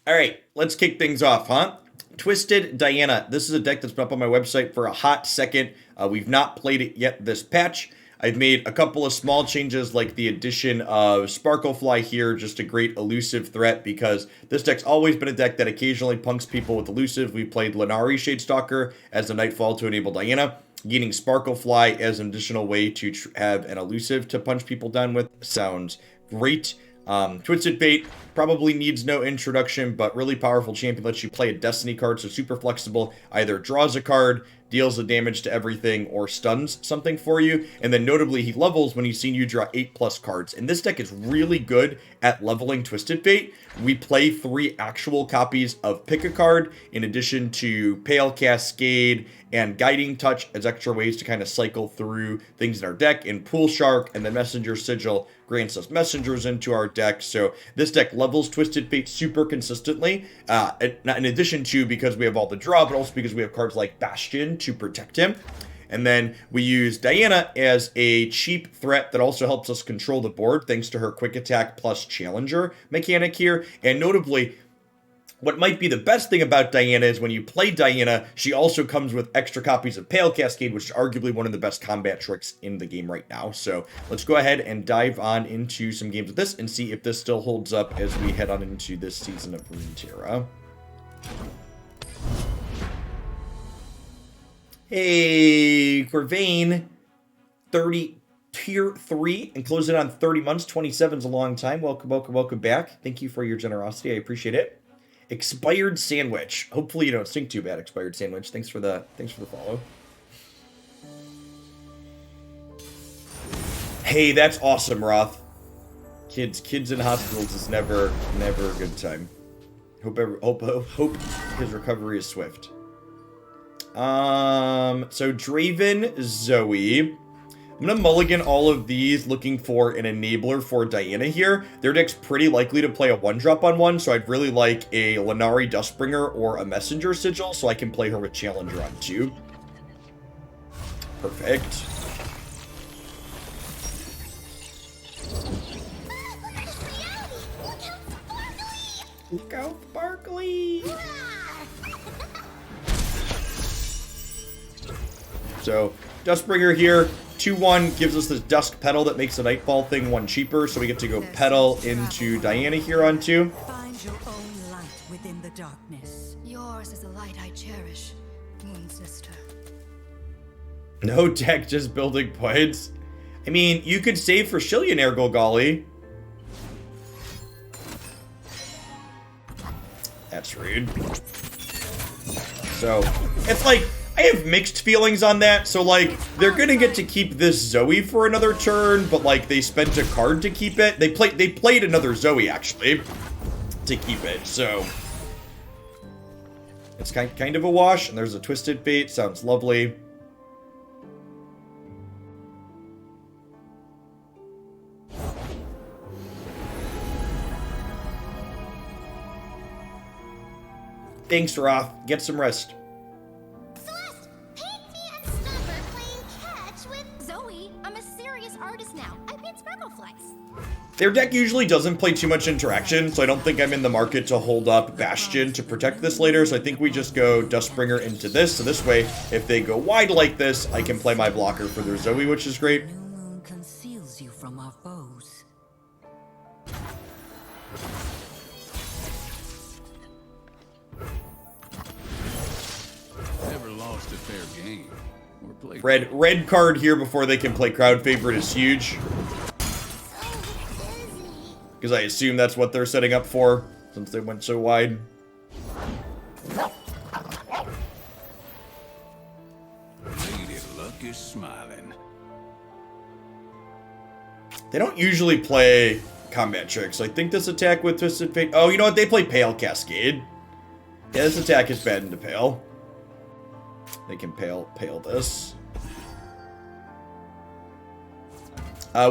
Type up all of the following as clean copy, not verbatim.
All right, let's kick things off, huh? Twisted Diana. This is a deck that's been up on my website for a hot second. We've not played it yet this patch. I've made a couple of small changes like the addition of Sparklefly here, just a great elusive threat because this deck's always been a deck that occasionally punks people with elusive. We played Lenari Shadestalker as a Nightfall to enable Diana. Getting Sparklefly as an additional way to have an elusive to punch people down with sounds great. Twisted Fate probably needs no introduction, but really powerful champion. Lets you play a Destiny card, so super flexible. Either draws a card, deals the damage to everything, or stuns something for you. And then notably, he levels when he's seen you draw 8+ cards. And this deck is really good at leveling Twisted Fate. We play 3 actual copies of Pick a Card, in addition to Pale Cascade and Guiding Touch as extra ways to kind of cycle through things in our deck. And Pool Shark and the Messenger Sigil grants us messengers into our deck. So this deck levels Twisted Fate super consistently. In addition to because we have all the draw, but also because we have cards like Bastion to protect him. And then we use Diana as a cheap threat that also helps us control the board thanks to her quick attack plus challenger mechanic here. And notably, what might be the best thing about Diana is when you play Diana, she also comes with extra copies of Pale Cascade, which is arguably one of the best combat tricks in the game right now. So let's go ahead and dive on into some games with this and see if this still holds up as we head on into this season of Runeterra. Hey, Corvain, 30 tier 3 and close it on 30 months. 27 is a long time. Welcome back. Thank you for your generosity. I appreciate it. Expired Sandwich. Hopefully you don't stink too bad, Expired Sandwich. Thanks for the follow. Hey, that's awesome, Roth. Kids in hospitals is never a good time. Hope his recovery is swift. So Draven, Zoe. I'm going to mulligan all of these looking for an enabler for Diana here. Their deck's pretty likely to play a 1-drop on one, so I'd really like a Lenari Dustbringer or a Messenger Sigil so I can play her with Challenger on 2. Perfect. Look out, Sparkly! So, Dustbringer here. 2-1 gives us this Dusk Petal that makes the Nightfall thing 1 cheaper, so we get to go Petal into Diana here on 2. Find your own light within the darkness. Yours is a light I cherish, Moon Sister. No deck, just building points. I mean, you could save for Shillionaire Golgari. That's rude. So, it's like, I have mixed feelings on that. So, like, they're gonna get to keep this Zoe for another turn, but, like, they spent a card to keep it. They played another Zoe, actually, to keep it, so... It's kind of a wash, and there's a Twisted Fate. Sounds lovely. Thanks, Roth. Get some rest. Their deck usually doesn't play too much interaction, so I don't think I'm in the market to hold up Bastion to protect this later, so I think we just go Dustbringer into this, so this way, if they go wide like this, I can play my blocker for their Zoe, which is great. New moon conceals you from our foes. Never lost a fair game. Red card here before they can play Crowd Favorite is huge. Because I assume that's what they're setting up for, since they went so wide. Lady Luck is smiling. They don't usually play combat tricks. I think this attack with Twisted Fate... Oh, you know what? They play Pale Cascade. Yeah, this attack is bad into Pale. They can Pale this.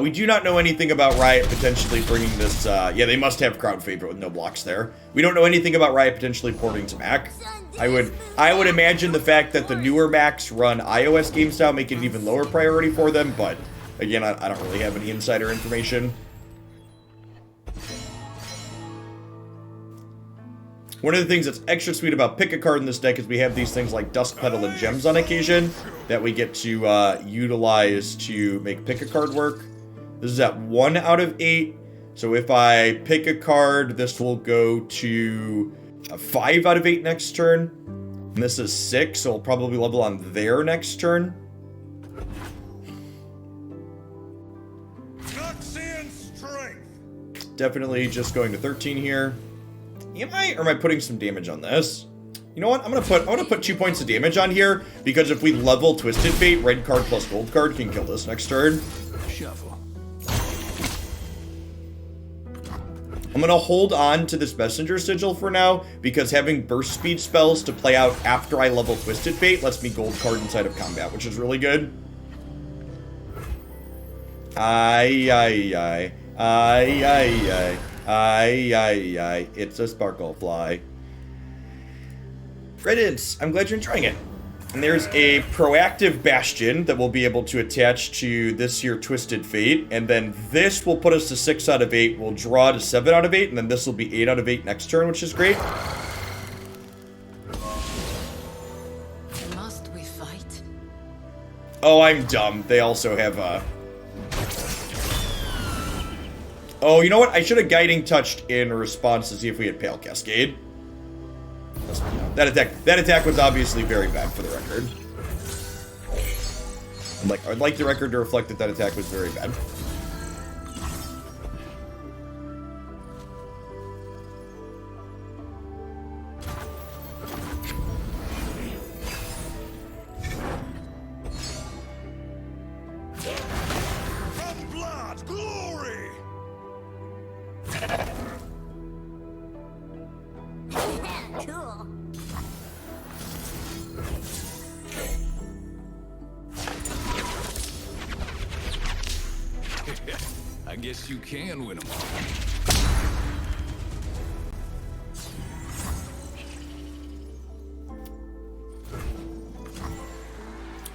We do not know anything about Riot potentially bringing this, yeah, they must have Crowd Favorite with no blocks there. We don't know anything about Riot potentially porting to Mac. I would imagine the fact that the newer Macs run iOS game style make it an even lower priority for them, but again, I don't really have any insider information. One of the things that's extra sweet about pick a card in this deck is we have these things like Dusk Petal and Gems on occasion that we get to utilize to make pick a card work. This is at 1 out of 8. So if I pick a card, this will go to a 5 out of 8 next turn. And this is 6, so it'll probably level on their next turn. Definitely just going to 13 here. Am I, or am I putting some damage on this? You know what? I'm gonna put 2 points of damage on here because if we level Twisted Fate, red card plus gold card can kill this next turn. Shuffle. I'm gonna hold on to this Messenger Sigil for now because having burst speed spells to play out after I level Twisted Fate lets me gold card inside of combat, which is really good. Ay, ay, ay. Ay, ay, ay. Ay, ay, ay. It's a sparkle fly. Credits. I'm glad you're enjoying it. And there's a proactive Bastion that we'll be able to attach to this here Twisted Fate. And then this will put us to 6 out of 8. We'll draw to 7 out of 8. And then this will be 8 out of 8 next turn, which is great. Must we fight? Oh, I'm dumb. They also have a... Oh, you know what? I should have Guiding Touched in response to see if we had Pale Cascade. That attack was obviously very bad for the record. I'd like the record to reflect that attack was very bad. From blood, glory! Cool. I guess you can win them all.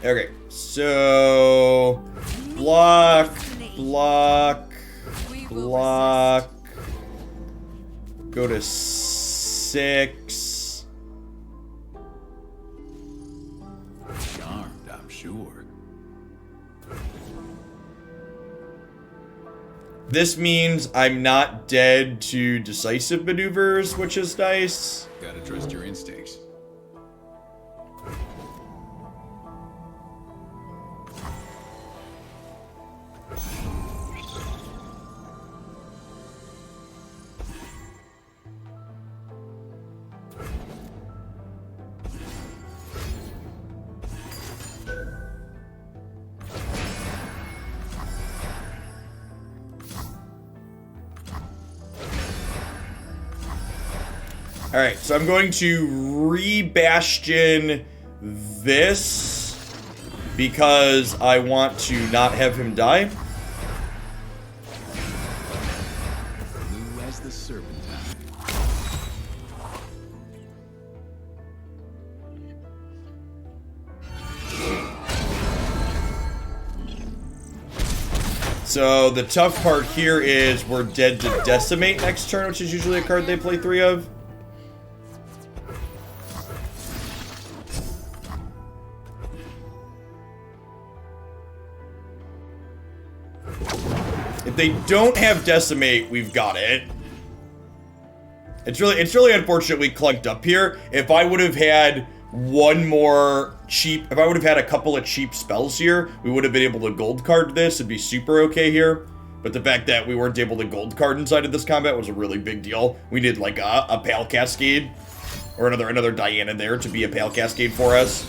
Okay, so... Block, block, block. Go to 6. Charmed, I'm sure. This means I'm not dead to decisive maneuvers, which is nice. Gotta trust your instincts. Alright, so I'm going to re-Bastion this because I want to not have him die. Blue as the serpentine. So the tough part here is we're dead to Decimate next turn, which is usually a card they play 3 of. If they don't have Decimate, we've got it. It's really unfortunate we clunked up here. If I would have had one more cheap, if I would have had a couple of cheap spells here, we would have been able to gold card this. It'd be super okay here. But the fact that we weren't able to gold card inside of this combat was a really big deal. We did like a Pale Cascade or another Diana there to be a Pale Cascade for us.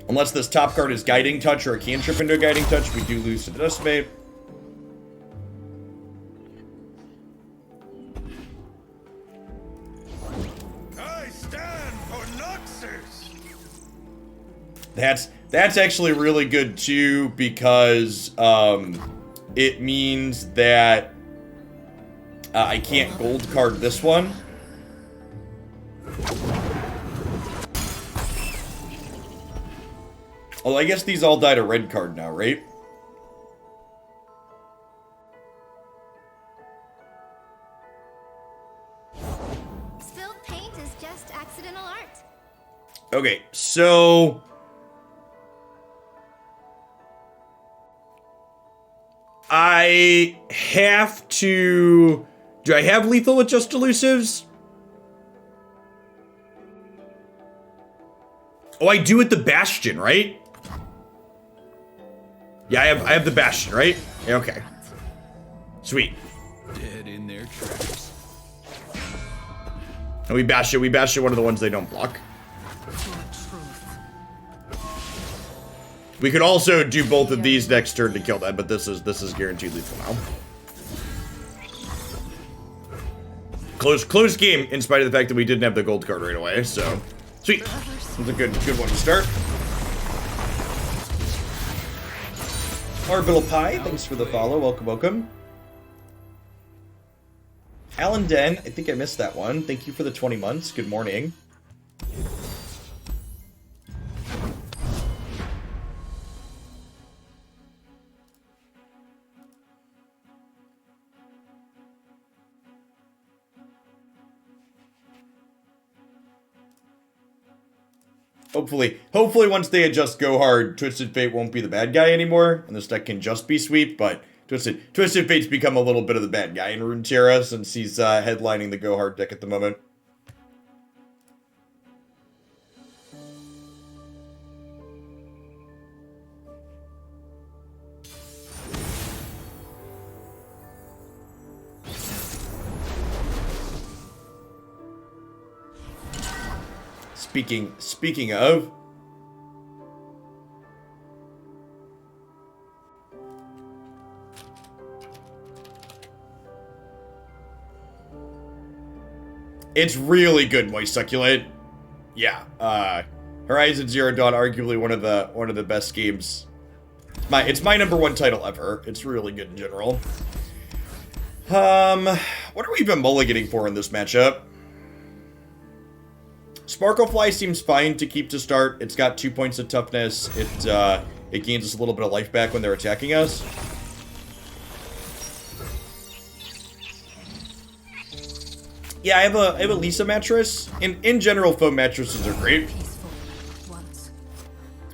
Unless this top card is Guiding Touch or a cantrip into a Guiding Touch, we do lose to the Decimate. I stand for Noxus! That's actually really good too because it means that I can't gold card this one. Oh, I guess these all died a red card now, right? Spilled paint is just accidental art. Okay, so... I have to... Do I have lethal with just elusives? Oh, I do with the Bastion, right? Yeah, I have the Bastion, right? Yeah, okay. Sweet. Dead in their tracks. And we bash it one of the ones they don't block. We could also do both of these next turn to kill that, but this is guaranteed lethal now. Close game, in spite of the fact that we didn't have the gold card right away, so... Sweet. That's a good one to start. Orbital Pie, thanks for the follow. Welcome, welcome. Alan Den, I think I missed that one. Thank you for the 20 months. Good morning. Hopefully once they adjust Go Hard, Twisted Fate won't be the bad guy anymore, and this deck can just be sweep, but Twisted Fate's become a little bit of the bad guy in Runeterra since he's headlining the Go Hard deck at the moment. Speaking of, it's really good, Moist Succulent. Yeah, Horizon Zero Dawn, arguably one of the best games. It's my #1 title ever. It's really good in general. What are we even mulliganing for in this matchup? Sparklefly seems fine to keep to start. It's got 2 points of toughness. It gains us a little bit of life back when they're attacking us. Yeah, I have a Lisa mattress. In general, foam mattresses are great.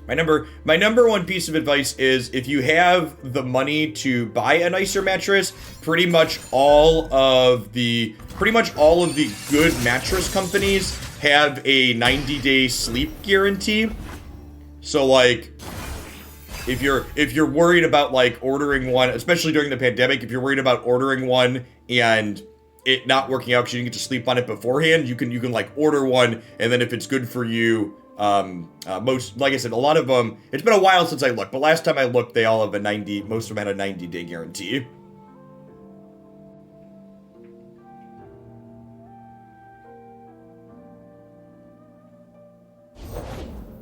My number one piece of advice is if you have the money to buy a nicer mattress, pretty much all of the good mattress companies have a 90-day sleep guarantee. So like if you're worried about like ordering one, especially during the pandemic, if you're worried about ordering one and it not working out because you didn't get to sleep on it beforehand, you can like order one, and then if it's good for you, like I said, a lot of them, it's been a while since I looked, but last time I looked, they all have most of them had a 90-day guarantee.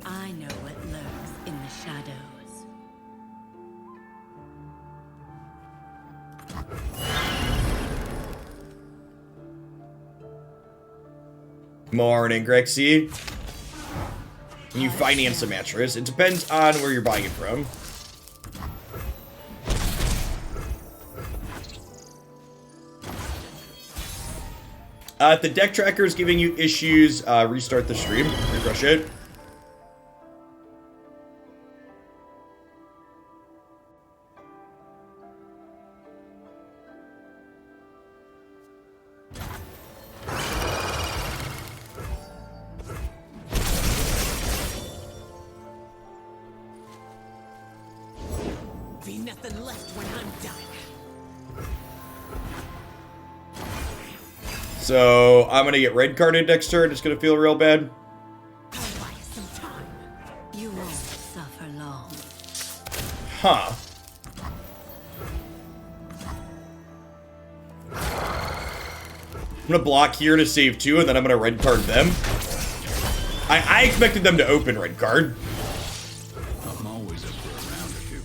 I know what lurks in the shadows. Morning, Grexy. Can you finance a mattress? It depends on where you're buying it from. If the deck tracker is giving you issues, restart the stream. Refresh it. Be nothing left when I'm done. So I'm gonna get red carded next turn. It's gonna feel real bad. I'll buy you some time. You won't suffer long. Huh. I'm gonna block here to save 2, and then I'm gonna red card them. I expected them to open red card. I'm always up for a round or two.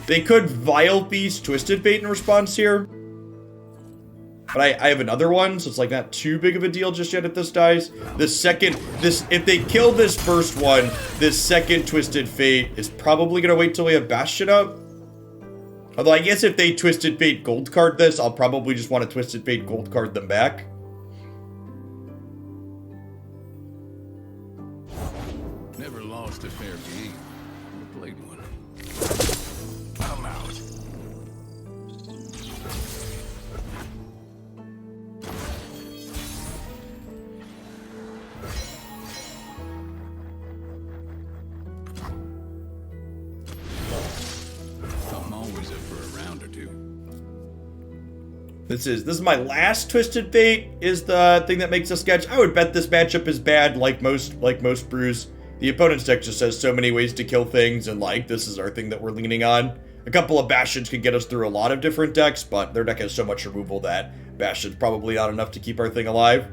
They could Vile Beast Twisted Fate in response here. But I have another one, so it's like not too big of a deal just yet if this dies. If they kill this first one, this second Twisted Fate is probably gonna wait till we have Bastion up. Although I guess if they Twisted Fate gold card this, I'll probably just want to Twisted Fate gold card them back. Never lost a fair game. Never played one. I'm out. I'm always up for a round or two. This is my last Twisted Fate is the thing that makes a sketch. I would bet this matchup is bad like most brews. The opponent's deck just has so many ways to kill things, and like this is our thing that we're leaning on. A couple of Bastions could get us through a lot of different decks, but their deck has so much removal that Bastion's probably not enough to keep our thing alive.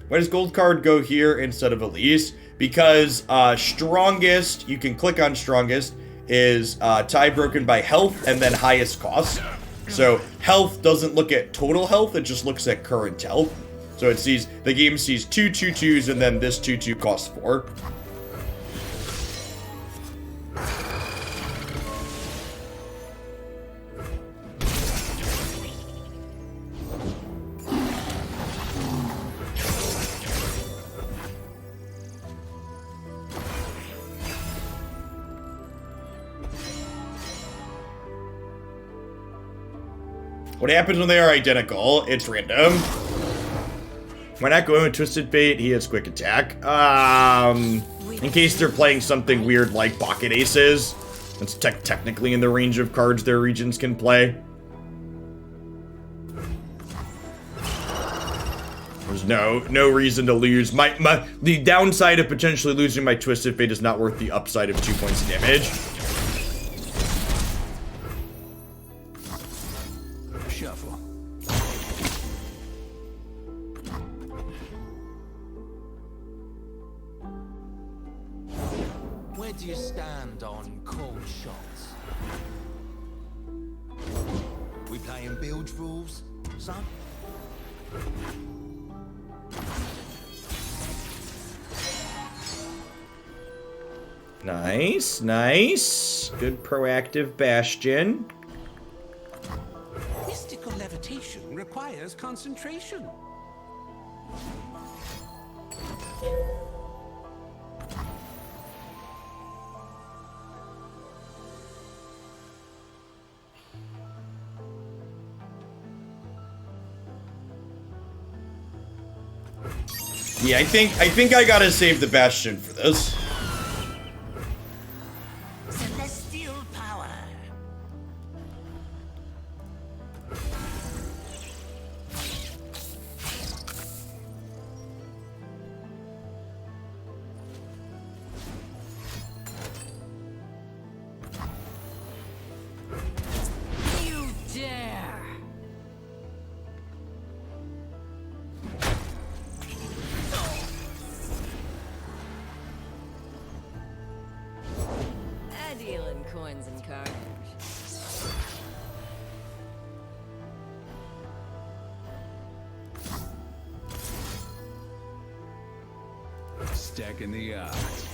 Why does gold card go here instead of Elise? Because strongest, you can click on strongest, is tie broken by health and then highest cost. So health doesn't look at total health, it just looks at current health. So it sees, the game sees 2 2/2s and then this 2/2 costs 4. What happens when they are identical? It's random. We're not going with Twisted Fate. He has quick attack. In case they're playing something weird like Pocket Aces, that's technically in the range of cards their regions can play. There's no reason to lose. The downside of potentially losing my Twisted Fate is not worth the upside of 2 points of damage. Shuffle. Where do you stand on cold shots? We playing bilge rules, son? Nice, nice. Good proactive Bastion. Mystical levitation requires concentration. Yeah, I think I gotta save the Bastion for this. Celestial power. You dare! I deal in coins and cards. Stacking the odds.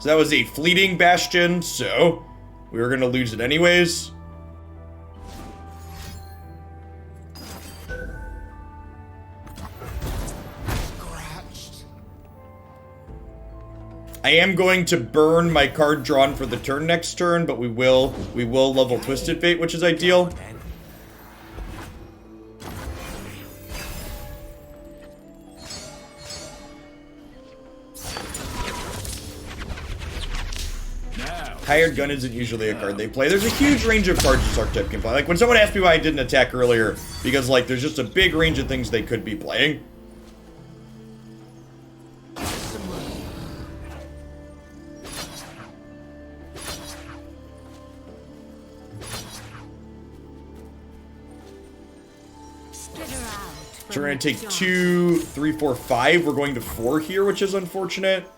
So that was a fleeting Bastion, so we were gonna lose it anyways. Scratched. I am going to burn my card drawn for the turn next turn, but we will level Twisted Fate, which is ideal. Then. Now. Hired Gun isn't usually a card they play. There's a huge range of cards this archetype can play. Like when someone asked me why I didn't attack earlier, because like there's just a big range of things they could be playing. Spit her out. So we're going to take 2, 3, 4, 5. We're going to 4 here, which is unfortunate.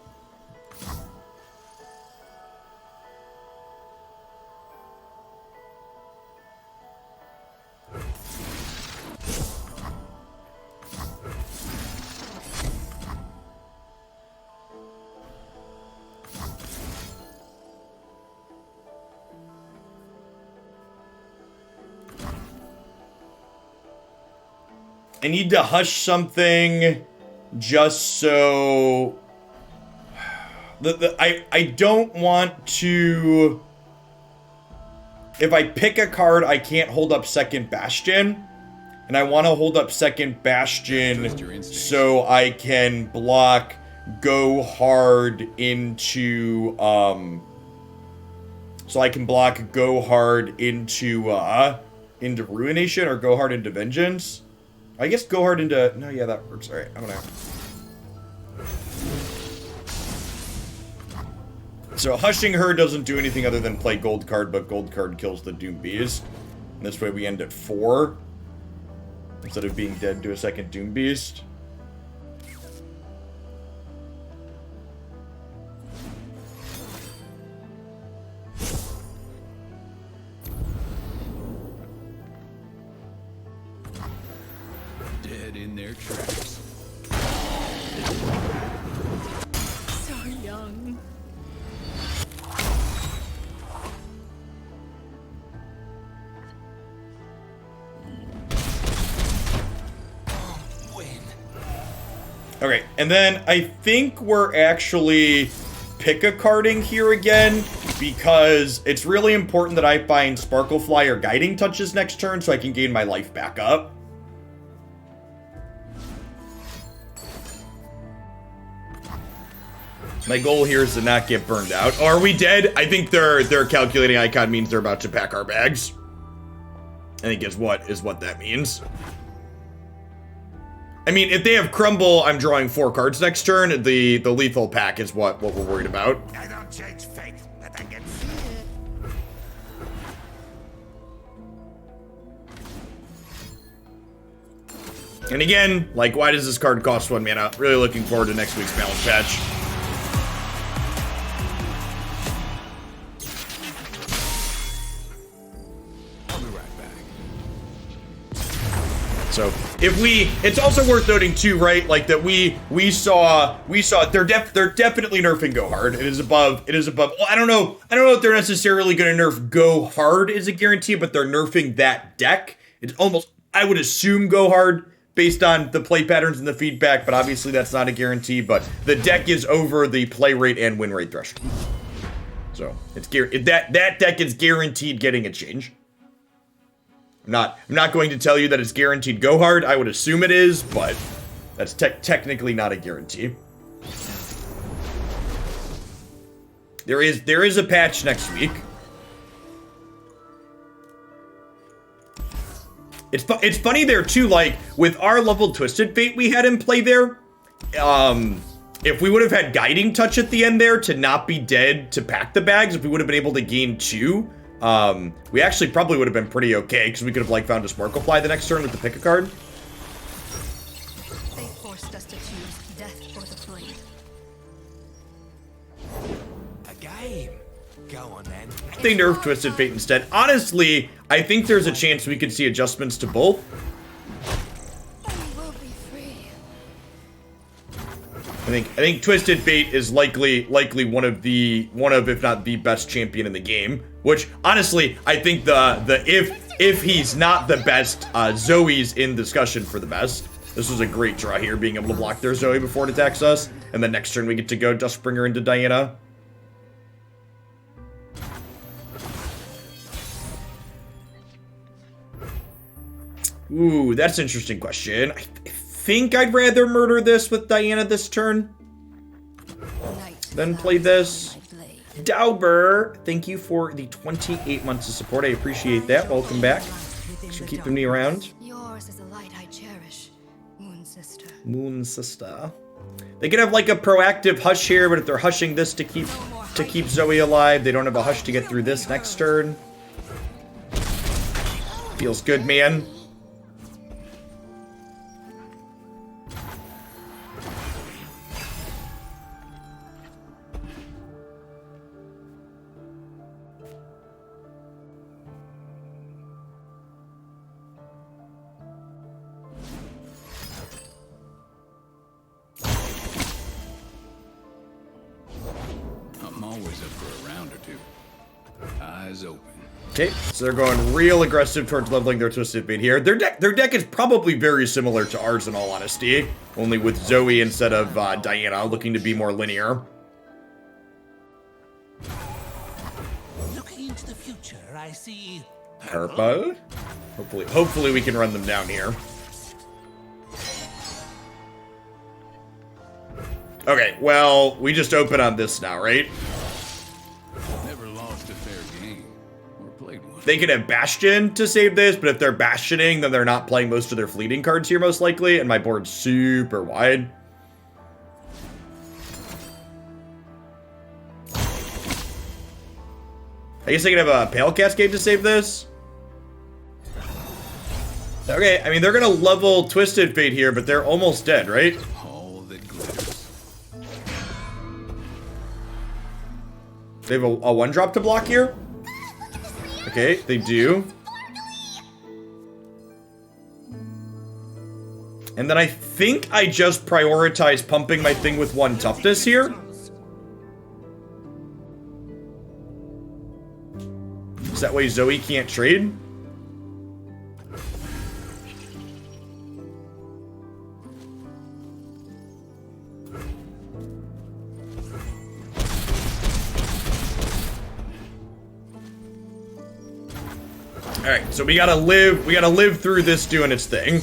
I need to hush something just so... I don't want to... If I pick a card, I can't hold up second Bastion. And I want to hold up second Bastion so I can block Go Hard into... So I can block Go Hard into Ruination or Go Hard into Vengeance. I guess Go Hard into... No, yeah, that works. Alright, I don't know. So Hushing Her doesn't do anything other than play Gold Card, but Gold Card kills the Doom Beast. And this way we end at 4. Instead of being dead to a second Doom Beast. Dead in their tracks. So young. Okay, and then I think we're actually pick-a-carding here again, because it's really important that I find Sparklefly or Guiding Touches next turn so I can gain my life back up. My goal here is to not get burned out. Oh, are we dead? I think their calculating icon means they're about to pack our bags. I think is what that means. I mean, if they have Crumble, I'm drawing 4 cards next turn. The lethal pack is what we're worried about. I don't change fate, but I can And again, like, why does this card cost 1 mana? Really looking forward to next week's balance patch. I'll be right back. So if it's also worth noting too, right? Like that we saw they're definitely nerfing Go Hard. It is above. Well, I don't know if they're necessarily going to nerf Go Hard is a guarantee, but they're nerfing that deck. It's almost, I would assume, Go Hard based on the play patterns and the feedback, but obviously that's not a guarantee. But the deck is over the play rate and win rate threshold, so it's that deck is guaranteed getting a change. I'm not going to tell you that it's guaranteed Go Hard. I would assume it is, but that's technically not a guarantee. There is a patch next week. It's funny there too, like with our level Twisted Fate we had in play there. If we would have had Guiding Touch at the end there to not be dead to pack the bags, if we would have been able to gain 2. We actually probably would have been pretty okay, because we could have, like, found a Sparklefly the next turn with the pick a card. They forced us to choose death or the blade. a game. Go on then. They nerfed Twisted Fate instead. Honestly, I think there's a chance we could see adjustments to both. We will be free. I think Twisted Fate is likely one of if not the best champion in the game. Which honestly, I think if he's not the best, Zoe's in discussion for the best. This was a great draw here, being able to block their Zoe before it attacks us, and then next turn we get to go Dustbringer into Diana. Ooh, that's an interesting question. I think I'd rather murder this with Diana this turn than play this. Dauber, thank you for the 28 months of support. I appreciate that. Welcome back. Thanks for keeping me around. Yours is a light I cherish, Moon Sister. Moon Sister. They could have like a proactive hush here, but if they're hushing this to keep Zoe alive, they don't have a hush to get through this next turn. Feels good, man. Eyes open. Okay, so they're going real aggressive towards leveling their Twisted Fate here. Their deck is probably very similar to ours in all honesty, only with Zoe instead of Diana, looking to be more linear. Looking into the future, I see Purple? Hopefully we can run them down here. Okay, well, we just open on this now, right? Never lost a fair game. Or played one. They could have Bastion to save this, but if they're Bastioning, then they're not playing most of their fleeting cards here, most likely, and my board's super wide. I guess I could have a Pale Cascade to save this. Okay, I mean, they're gonna level Twisted Fate here, but they're almost dead, right? All that glitters. They have a 1-drop to block here? Okay, they do. And then I think I just prioritize pumping my thing with 1 toughness here. So that way Zoe can't trade. Alright, so we gotta live through this doing its thing.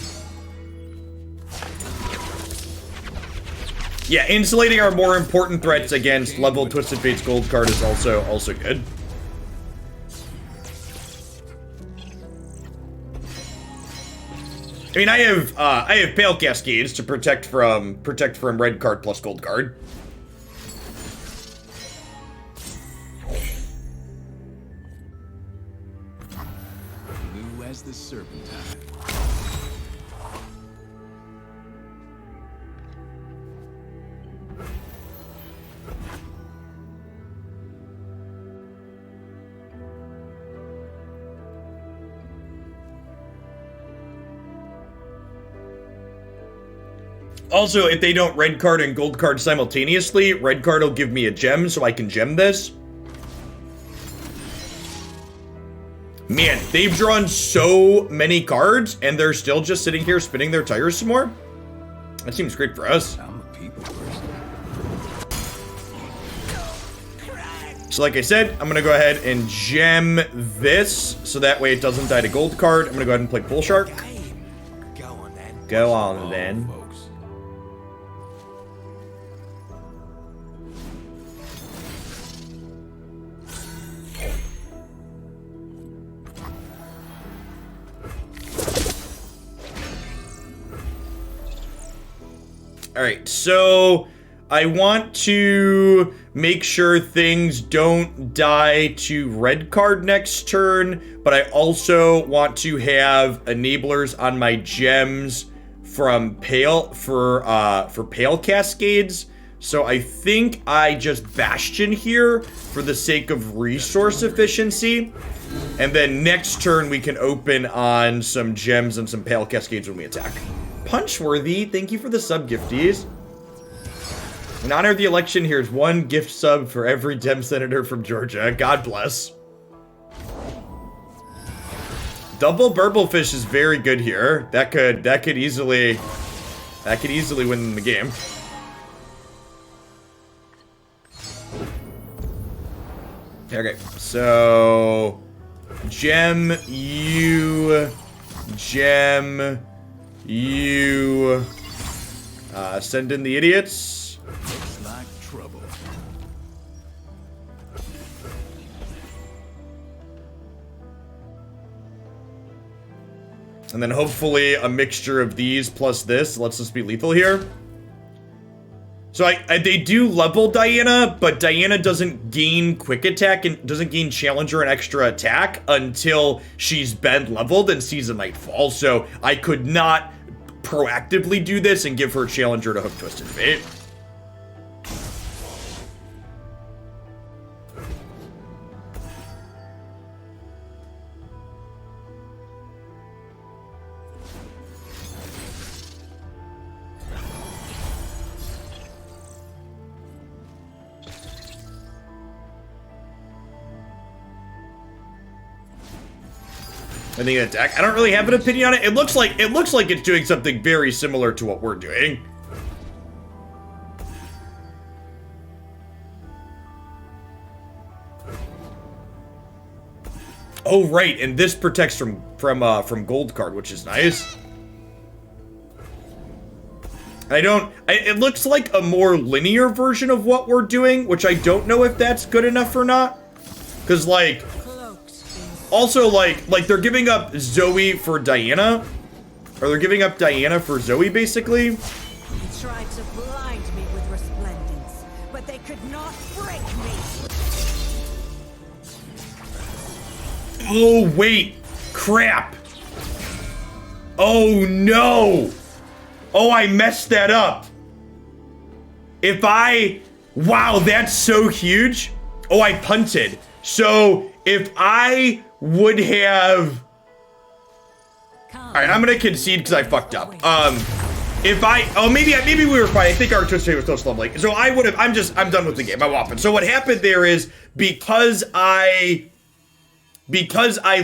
Yeah, insulating our more important threats against level Twisted Fate's gold card is also good. I mean, I have Pale Cascades to protect from red card plus gold card. Blue as the serpentine. Also, if they don't red card and gold card simultaneously, red card will give me a gem so I can gem this. Man, they've drawn so many cards and they're still just sitting here spinning their tires some more. That seems great for us. I'm a people person. So like I said, I'm gonna go ahead and gem this so that way it doesn't die to gold card. I'm gonna go ahead and play Bull Shark. Go on then. Go on then. Folks. Alright, so I want to make sure things don't die to red card next turn, but I also want to have enablers on my gems from Pale Cascades. So I think I just Bastion here for the sake of resource efficiency. And then next turn we can open on some gems and some Pale Cascades when we attack. Punchworthy, thank you for the sub gifties. In honor of the election, here's 1 gift sub for every Dem senator from Georgia. God bless. Double Burblefish is very good here. That could easily win the game. Okay, so gem you. Send in the idiots. Looks like trouble. And then hopefully a mixture of these plus this lets us be lethal here. So they do level Diana, but Diana doesn't gain quick attack and doesn't gain Challenger and extra attack until she's been leveled and Season Nightfall. So I could not proactively do this and give her Challenger to hook Twisted Fate. I think that deck. I don't really have an opinion on it. It looks like it's doing something very similar to what we're doing. Oh right, and this protects from gold card, which is nice. It looks like a more linear version of what we're doing, which I don't know if that's good enough or not. Cause like, also like they're giving up Zoe for Diana, or they're giving up Diana for Zoe basically. They tried to blind me with resplendence, but they could not break me. Oh wait, crap. Oh no. Oh, I messed that up. Wow, that's so huge. Oh, I punted. So if I would have, all right, I'm gonna concede because I fucked up. Maybe we were fine. I think our twist was still slumbling. So I would have, I'm done with the game. I'm off it. So what happened there is because I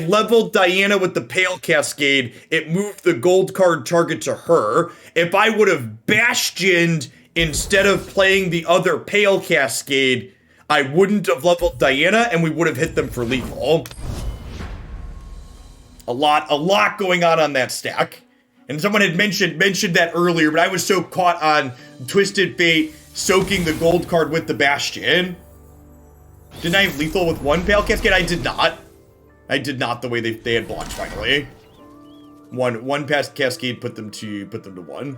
leveled Diana with the Pale Cascade, it moved the gold card target to her. If I would have bastioned instead of playing the other Pale Cascade, I wouldn't have leveled Diana and we would have hit them for lethal. A lot going on that stack. And someone had mentioned that earlier, but I was so caught on Twisted Fate soaking the gold card with the Bastion. Didn't I have lethal with one Pale Cascade? I did not. I did not the way they had blocked finally. One past Cascade put them to one.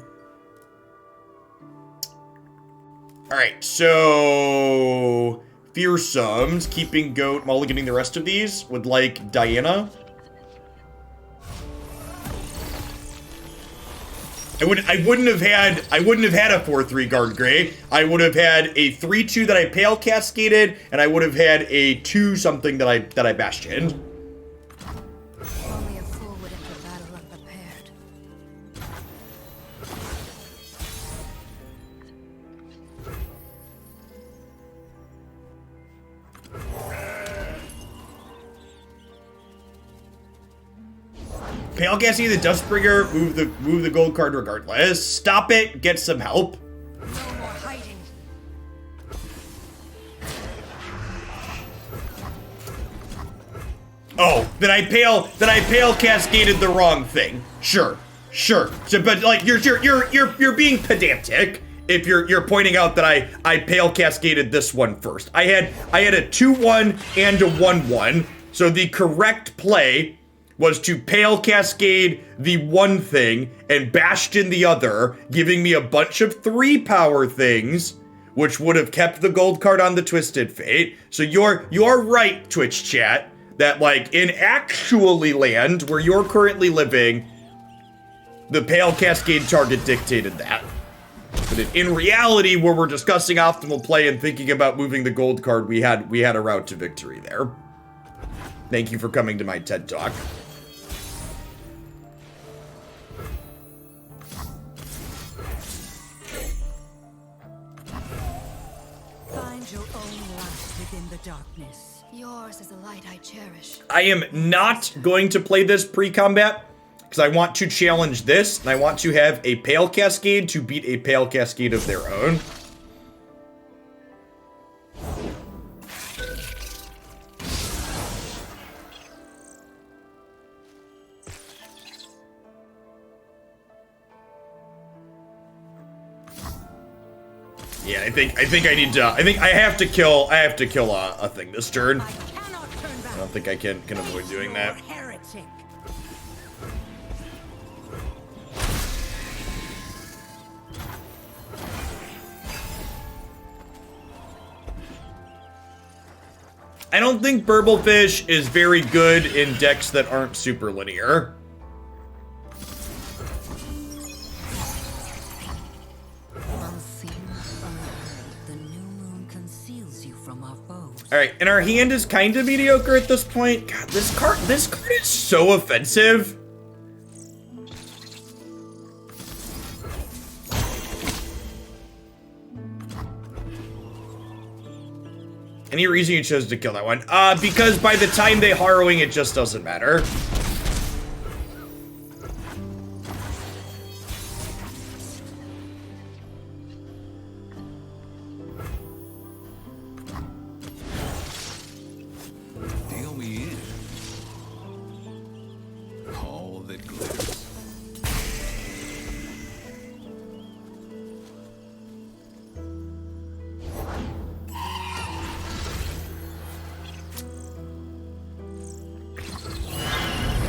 Alright, so Fearsomes, keeping Goat, mulliganing the rest of these, would like Diana. I wouldn't have had a 4/3 Guard Gray. I would have had a 3/2 that I Pale Cascaded, and I would have had a 2 something that I Bastioned. Only a fool would enter battle unprepared. Pale Cassie, the Dustbringer, move the gold card regardless. Stop it, get some help. No more hiding. Oh, then I Pale Cascaded the wrong thing. Sure. So, but like you're being pedantic if you're pointing out that I Pale Cascaded this one first. I had a 2/1 and a 1/1. So the correct play was to Pale Cascade the one thing and Bastion the other, giving me a bunch of 3 power things, which would have kept the gold card on the Twisted Fate. So you're right, Twitch chat, that like in actually land where you're currently living, the Pale Cascade target dictated that. But in reality, where we're discussing optimal play and thinking about moving the gold card, we had a route to victory there. Thank you for coming to my TED Talk. Find your own light within the darkness. Yours is a light I cherish. I am not going to play this pre-combat because I want to challenge this, and I want to have a Pale Cascade to beat a Pale Cascade of their own. Yeah, I think I need to. I think I have to kill a thing this turn. I cannot turn back. I don't think I can avoid doing that. Heretic. I don't think Burblefish is very good in decks that aren't super linear. Unseen, unheard, the new moon conceals you from our foes. All right, and our hand is kind of mediocre at this point. God, this card is so offensive. Any reason you chose to kill that one? Because by the time they harrowing, it just doesn't matter. it glitters.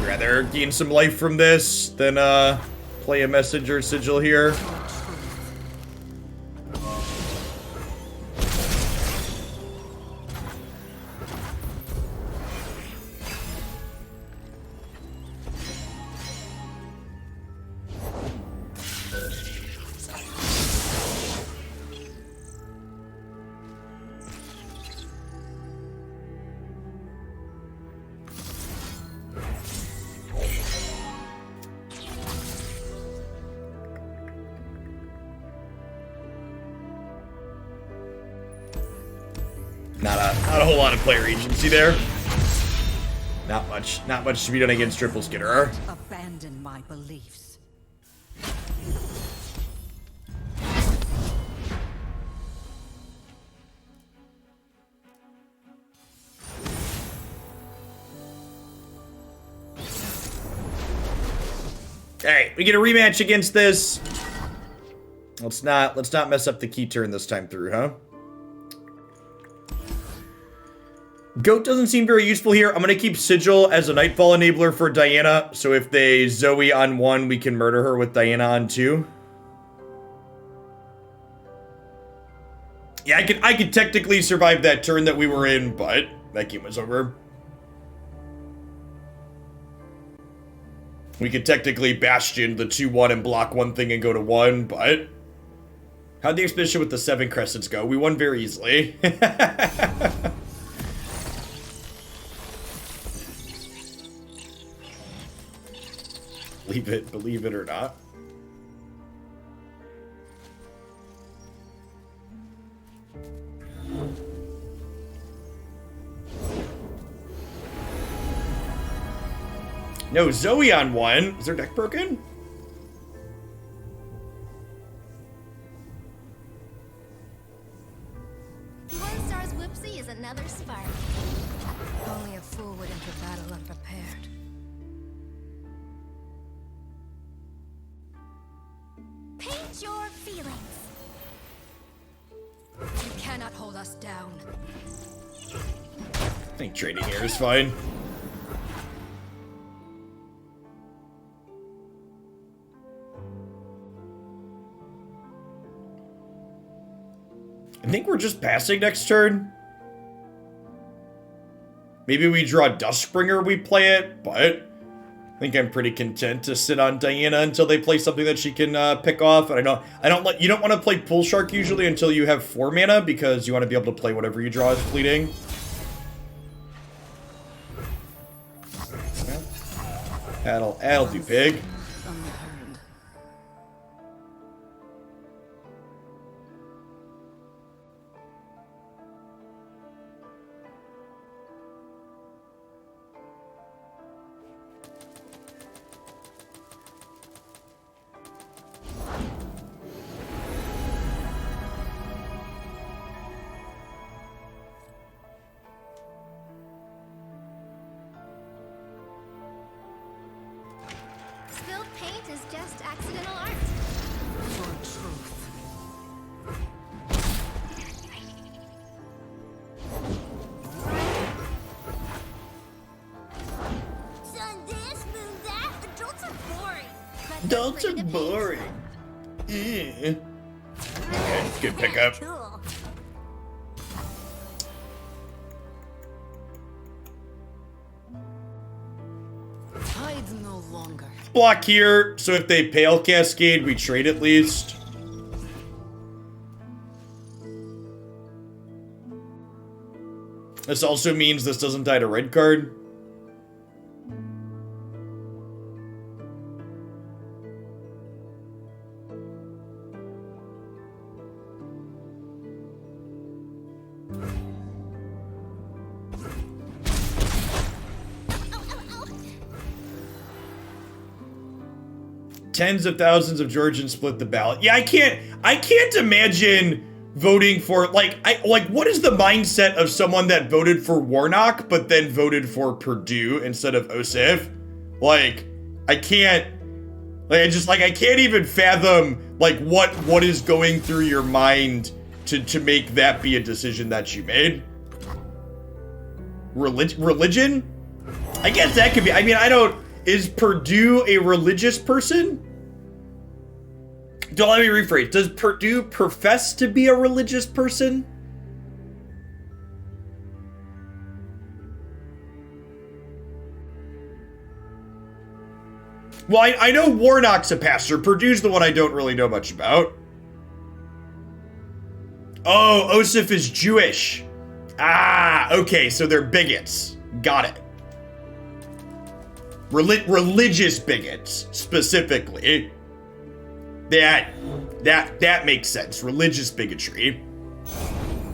Rather gain some life from this than play a messenger sigil here. Not a whole lot of player agency there. Not much to be done against Triple Skitterer. Abandon my beliefs. Alright, we get a rematch against this. Let's not mess up the key turn this time through, huh? Goat doesn't seem very useful here. I'm going to keep Sigil as a Nightfall enabler for Diana, so if they Zoe on 1, we can murder her with Diana on 2. Yeah, I could technically survive that turn that we were in, but that game was over. We could technically Bastion the 2-1 and block one thing and go to 1, but... How'd the expedition with the 7 crescents go? We won very easily. Believe it or not. No, Zoe on 1. Is their deck broken? One star's whoopsie is another spark. Only a fool would enter battle unprepared. Paint your feelings. You cannot hold us down. I think trading here is fine. I think we're just passing next turn. Maybe we draw Dustbringer, we play it, but I think I'm pretty content to sit on Diana until they play something that she can pick off. And you don't want to play Pool Shark usually until you have 4 mana because you want to be able to play whatever you draw as fleeting. That'll do big. Unheard. Spilled paint is just accidental art. Your truth. Sun this, moon that. Adults are boring. But Adults they're are pretty to boring. Yeah. Okay, good pickup. paint. Cool. Hide no longer. Block here, so if they Pale Cascade, we trade at least. This also means this doesn't die to red card. Tens of thousands of Georgians split the ballot. Yeah, I can't imagine voting for like what is the mindset of someone that voted for Warnock but then voted for Purdue instead of Osif? Like, I can't, like, I can't even fathom, like, what is going through your mind to make that be a decision that you made. Religion? I guess that could be, I mean, is Purdue a religious person? Don't let me rephrase. Does Purdue profess to be a religious person? Well, I know Warnock's a pastor. Purdue's the one I don't really know much about. Oh, Osif is Jewish. Ah, okay, so they're bigots. Got it. Religious bigots, specifically. That makes sense. Religious bigotry.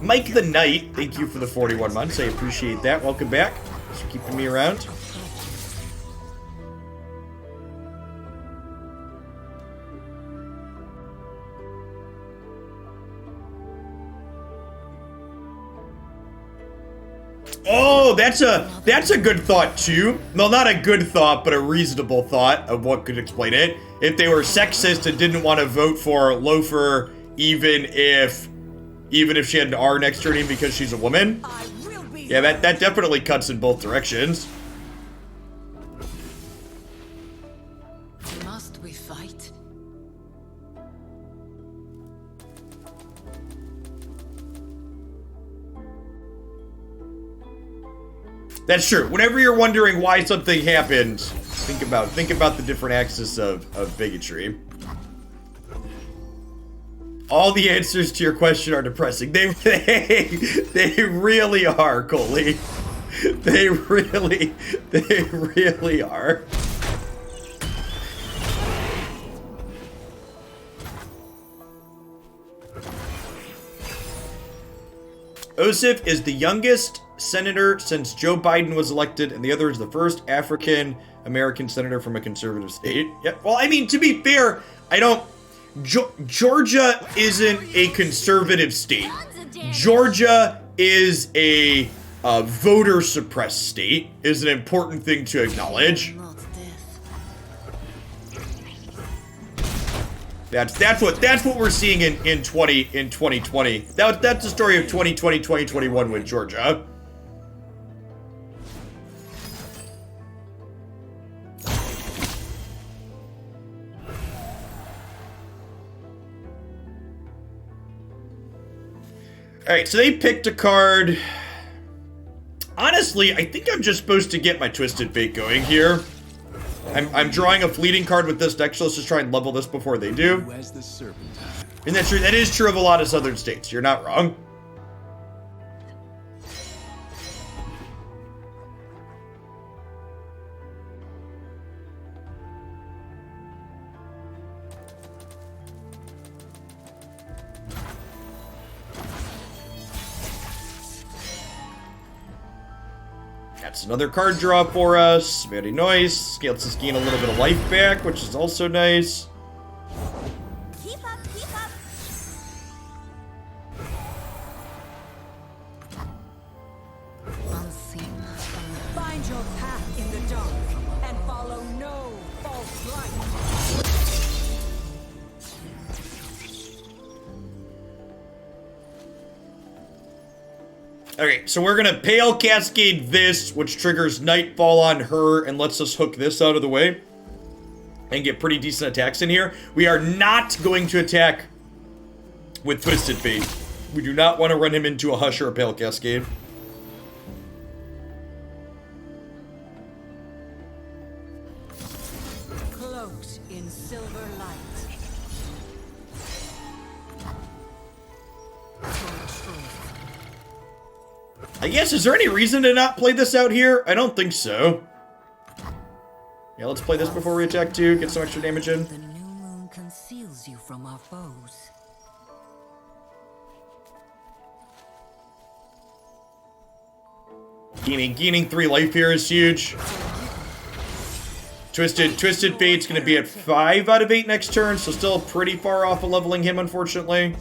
Mike the Knight, thank you for the 41 months. I appreciate that. Welcome back. Thanks for keeping me around. Oh, that's a good thought too. Well, not a good thought, but a reasonable thought of what could explain it. If they were sexist and didn't want to vote for Loafer, even if she had an R next to her name because she's a woman. Yeah, that definitely cuts in both directions. Must we fight? That's true. Whenever you're wondering why something happened, think about the different axes of bigotry. All the answers to your question are depressing. They really are, Coley. They really are. Osif is the youngest senator since Joe Biden was elected, and the other is the first African-American senator from a conservative state. Yeah, well, I mean, to be fair, Georgia isn't a conservative state. Georgia is a voter-suppressed state, is an important thing to acknowledge. Not death. That's what we're seeing in 2020. That's the story of 2020, 2021 with Georgia. All right, so they picked a card. Honestly, I think I'm just supposed to get my Twisted Fate going here. I'm drawing a fleeting card with this deck, so let's just try and level this before they do. As the Serpentine. And that's true. That is true of a lot of southern states. You're not wrong. That's another card draw for us. Very nice. Lets us gain a little bit of life back, which is also nice. Keep up, keep up. Unseen. Find your path in the dark and follow no false light. Okay, so we're gonna Pale Cascade this, which triggers Nightfall on her and lets us hook this out of the way and get pretty decent attacks in here. We are not going to attack with Twisted Fate. We do not want to run him into a Hush or a Pale Cascade. Cloaked in silver light. I guess, is there any reason to not play this out here? I don't think so. Yeah, let's play this before we attack too, get some extra damage in. The new moon conceals you from our foes. Gaining 3 life here is huge. Twisted Fate's gonna be at 5 out of 8 next turn, so still pretty far off of leveling him, unfortunately.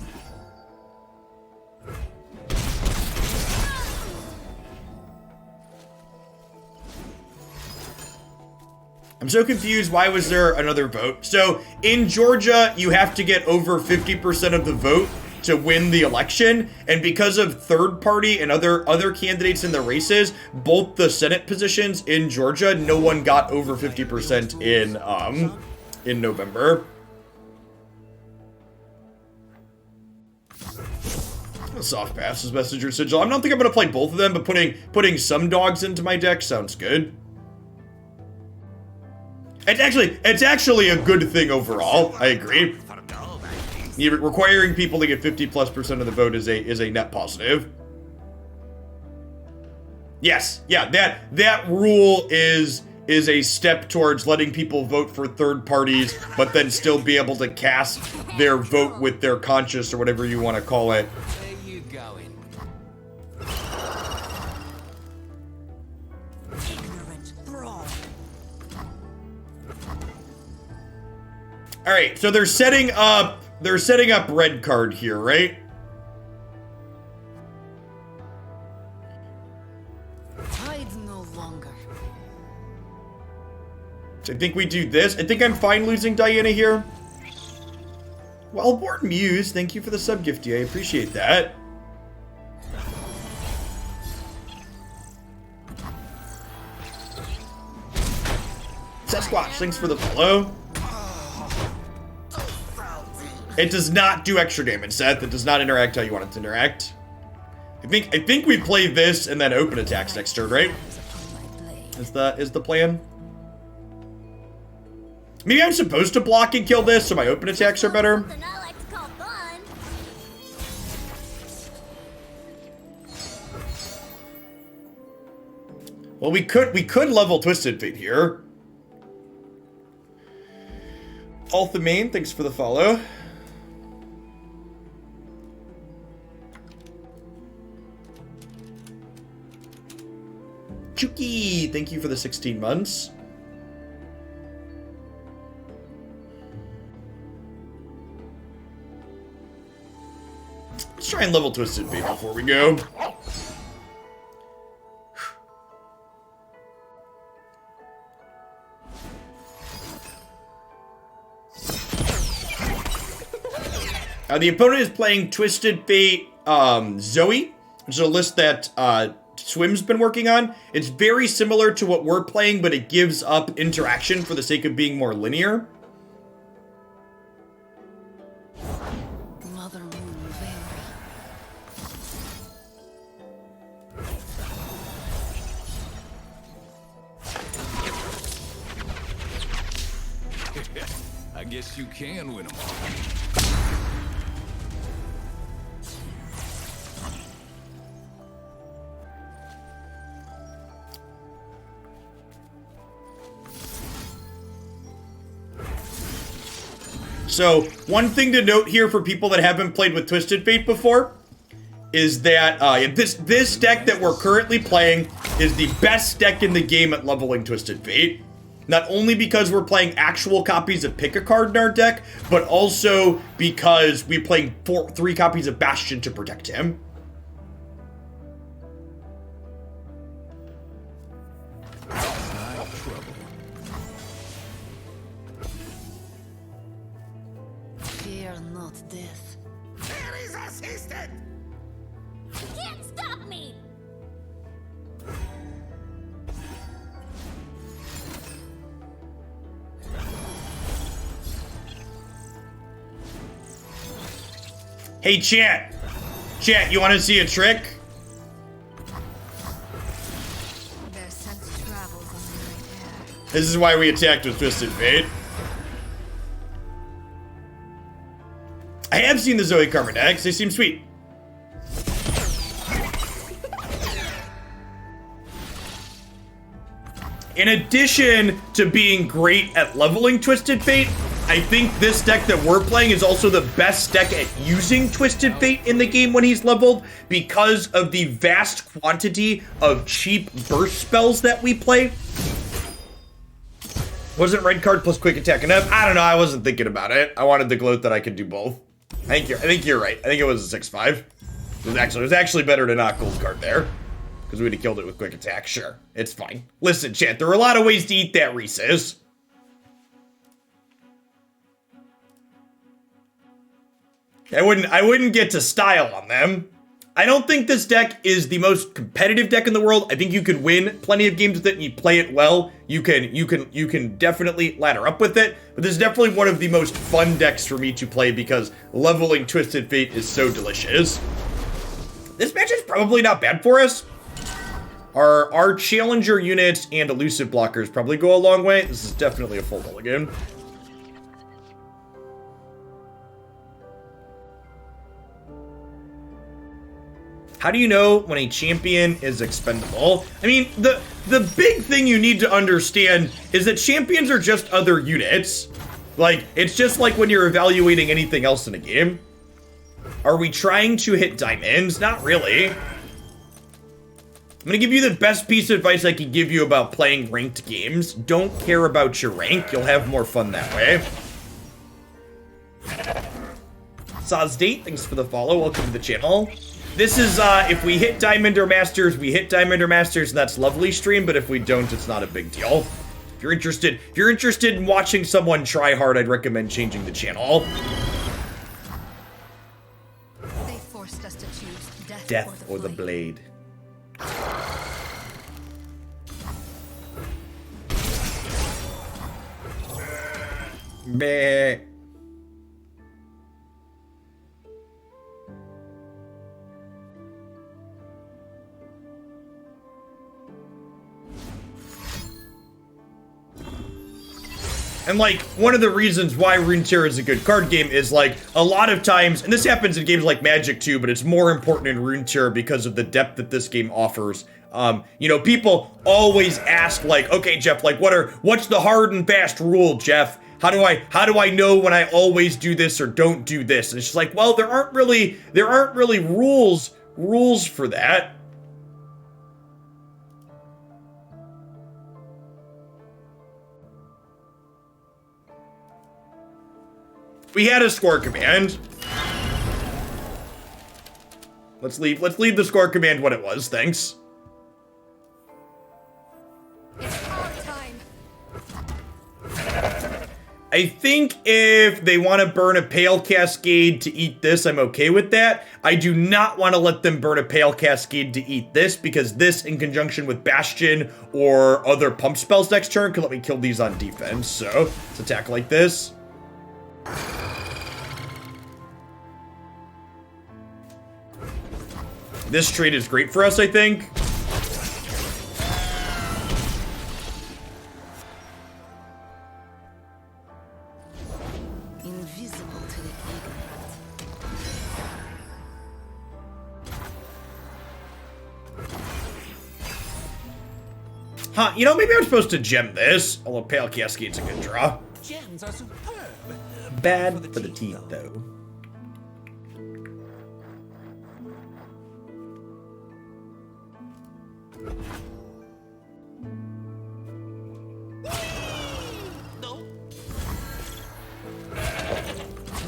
I'm so confused. Why was there another vote? So in Georgia, you have to get over 50% of the vote to win the election, and because of third party and other candidates in the races, both the Senate positions in Georgia, no one got over 50% in November. Soft pass is Messenger Sigil. I don't think I'm gonna play both of them, but putting some dogs into my deck sounds good. It's actually a good thing overall. I agree. Requiring people to get 50+% of the vote is a net positive. Yes, yeah, that rule is a step towards letting people vote for third parties, but then still be able to cast their vote with their conscience or whatever you want to call it. Where you going? Ignorant thrall. All right, so they're setting up red card here, right? Hide no longer. So I think we do this. I think I'm fine losing Diana here. Wellborn Muse, thank you for the sub gifty. I appreciate that. Sasquatch, thanks for the follow. It does not do extra damage, Seth. It does not interact how you want it to interact. I think we play this and then open attacks next turn, right? Is the plan? Maybe I'm supposed to block and kill this so my open attacks are better. Something I like to call fun. Well, we could level Twisted Fate here. Althamain, thanks for the follow. Chuki, thank you for the 16 months. Let's try and level Twisted Fate before we go. The opponent is playing Twisted Fate Zoe, which is a list that Swim's been working on. It's very similar to what we're playing, but it gives up interaction for the sake of being more linear. Mother Moon Vera. I guess you can win them all. So, one thing to note here for people that haven't played with Twisted Fate before is that this deck that we're currently playing is the best deck in the game at leveling Twisted Fate. Not only because we're playing actual copies of Pick a Card in our deck, but also because we're playing 3 copies of Bastion to protect him. Fear not death. There is assistant! You can't stop me! Hey, chat. Chat, you want to see a trick? Their scent travels on the night air. This is why we attacked with Twisted Fate. I have seen the Zoe Carver decks. They seem sweet. In addition to being great at leveling Twisted Fate, I think this deck that we're playing is also the best deck at using Twisted Fate in the game when he's leveled because of the vast quantity of cheap burst spells that we play. Wasn't red card plus quick attack enough? I don't know. I wasn't thinking about it. I wanted to gloat that I could do both. I think you're right. I think it was a 6-5. It was actually better to not gold card there. Because we'd have killed it with quick attack. Sure, it's fine. Listen, chat, there are a lot of ways to eat that Reese's. I wouldn't get to style on them. I don't think this deck is the most competitive deck in the world. I think you can win plenty of games with it and you play it well. You can definitely ladder up with it, but this is definitely one of the most fun decks for me to play because leveling Twisted Fate is so delicious. This match is probably not bad for us. Our challenger units and elusive blockers probably go a long way. This is definitely a full mulligan. How do you know when a champion is expendable? I mean, the big thing you need to understand is that champions are just other units. Like, it's just like when you're evaluating anything else in a game. Are we trying to hit diamonds? Not really. I'm gonna give you the best piece of advice I can give you about playing ranked games. Don't care about your rank. You'll have more fun that way. Sazdate, thanks for the follow. Welcome to the channel. This is, if we hit Diamond or Masters, we hit Diamond or Masters, and that's lovely stream, but if we don't, it's not a big deal. If you're interested in watching someone try hard, I'd recommend changing the channel. They forced us to choose Death or the blade. Meh. And, like, one of the reasons why Runeterra is a good card game is, like, a lot of times, and this happens in games like Magic too, but it's more important in Runeterra because of the depth that this game offers. You know, people always ask, like, okay, Jeff, like, what's the hard and fast rule, Jeff? How do I know when I always do this or don't do this? And it's just like, well, there aren't really rules for that. We had a score command. Let's leave the score command what it was, thanks. It's our time. I think if they want to burn a Pale Cascade to eat this, I'm okay with that. I do not want to let them burn a Pale Cascade to eat this, because this, in conjunction with Bastion or other pump spells next turn, could let me kill these on defense. So, let's attack like this. This trade is great for us, I think. Invisible to the ignorant. Huh, you know, maybe I'm supposed to gem this. Although Pale Cascade's a good draw. Gems are superb. Bad for the teeth, though.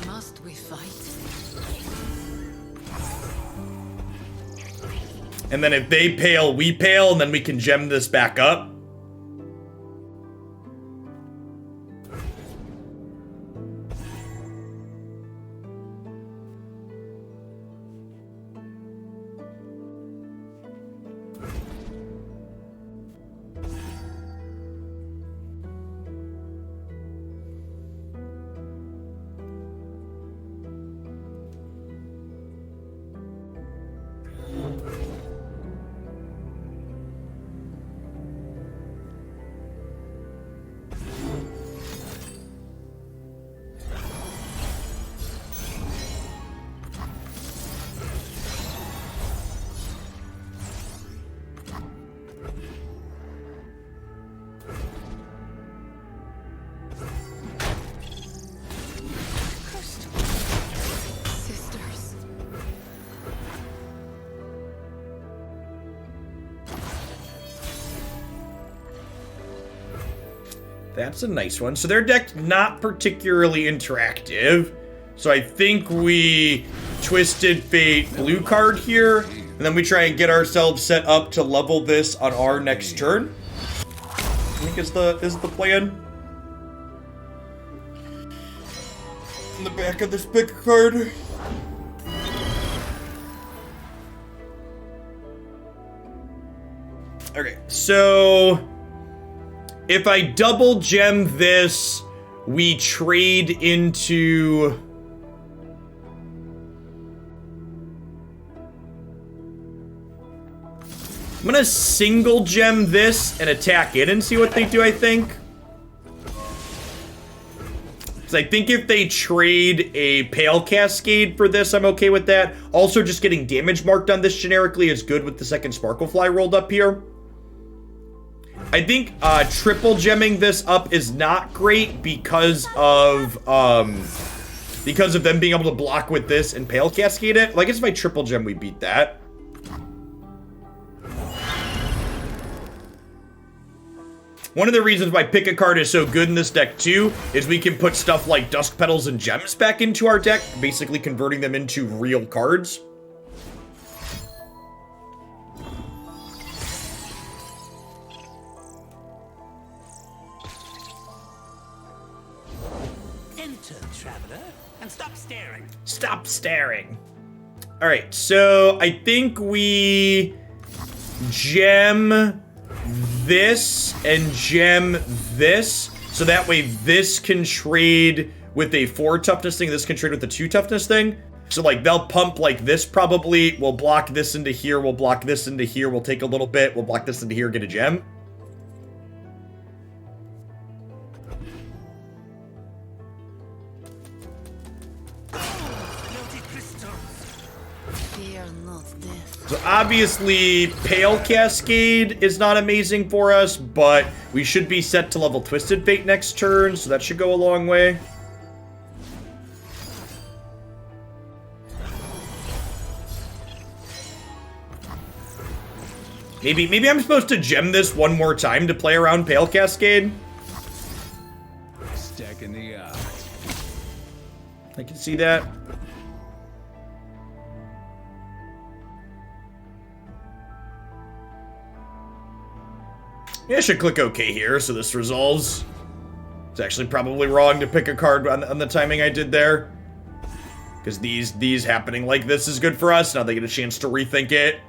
Must we fight? And then if they pale, we pale, and then we can gem this back up. Sisters. That's a nice one. So their deck, not particularly interactive. So I think we Twisted Fate blue card here. And then we try and get ourselves set up to level this on our next turn. I think is the plan. in the back of this pick card. Okay, so if I double gem this, we trade into... I'm gonna single gem this and attack it and see what they do, I think. So I think if they trade a Pale Cascade for this, I'm okay with that. Also, just getting damage marked on this generically is good with the second Sparklefly rolled up here. I think triple gemming this up is not great because of them being able to block with this and Pale Cascade it. Well, I guess if I triple gem, we beat that. One of the reasons why pick a card is so good in this deck too is we can put stuff like Dusk Petals and Gems back into our deck, basically converting them into real cards. Enter, traveler, and stop staring. Stop staring. All right, so I think we gem this and gem this, so that way this can trade with a 4 toughness thing, this can trade with a 2 toughness thing. So like they'll pump like this probably, we'll block this into here, we'll block this into here, we'll take a little bit, we'll block this into here, get a gem. Fear not death. So obviously, Pale Cascade is not amazing for us, but we should be set to level Twisted Fate next turn, so that should go a long way. Maybe I'm supposed to gem this one more time to play around Pale Cascade. Stacking the odds. I can see that. Yeah, I should click OK here, so this resolves. It's actually probably wrong to pick a card on the timing I did there. Because these happening like this is good for us. Now they get a chance to rethink it.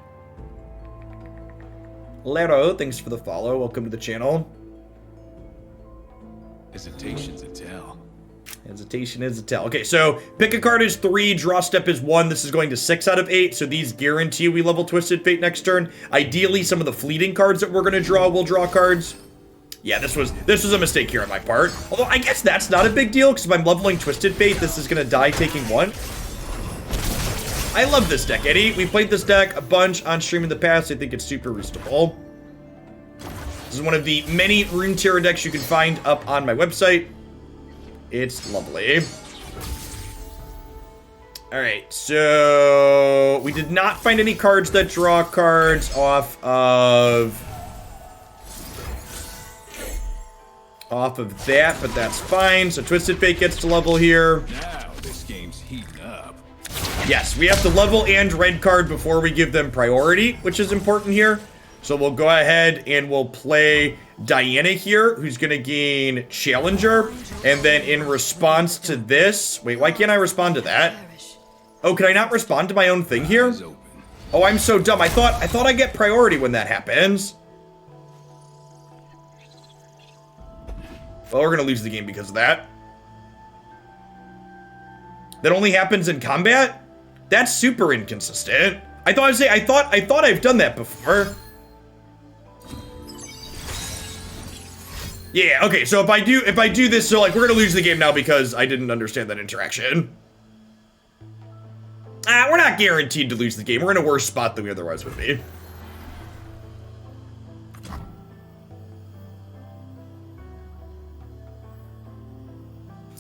Lero, thanks for the follow. Welcome to the channel. Hesitation's a tell. Hesitation is a tell. Okay, so pick a card is 3, draw step is 1. This is going to 6 out of 8, so these guarantee we level Twisted Fate next turn. Ideally, some of the fleeting cards that we're going to draw will draw cards. Yeah, this was a mistake here on my part. Although, I guess that's not a big deal, because if I'm leveling Twisted Fate, this is going to die taking 1. I love this deck, Eddie. We played this deck a bunch on stream in the past. I think it's super reasonable. This is one of the many Runeterra decks you can find up on my website. It's lovely. Alright, so we did not find any cards that draw cards off of that, but that's fine. So Twisted Fate gets to level here. Now this game's heating up. Yes, we have to level and red card before we give them priority, which is important here. So we'll go ahead and we'll play Diana here, who's going to gain Challenger. And then in response to this... Wait, why can't I respond to that? Oh, can I not respond to my own thing here? Eyes open. Oh, I'm so dumb. I thought I get priority when that happens. Well, we're going to lose the game because of that. That only happens in combat? That's super inconsistent. I thought I've done that before. Yeah, okay, so if I do this, so like we're gonna lose the game now because I didn't understand that interaction. We're not guaranteed to lose the game. We're in a worse spot than we otherwise would be.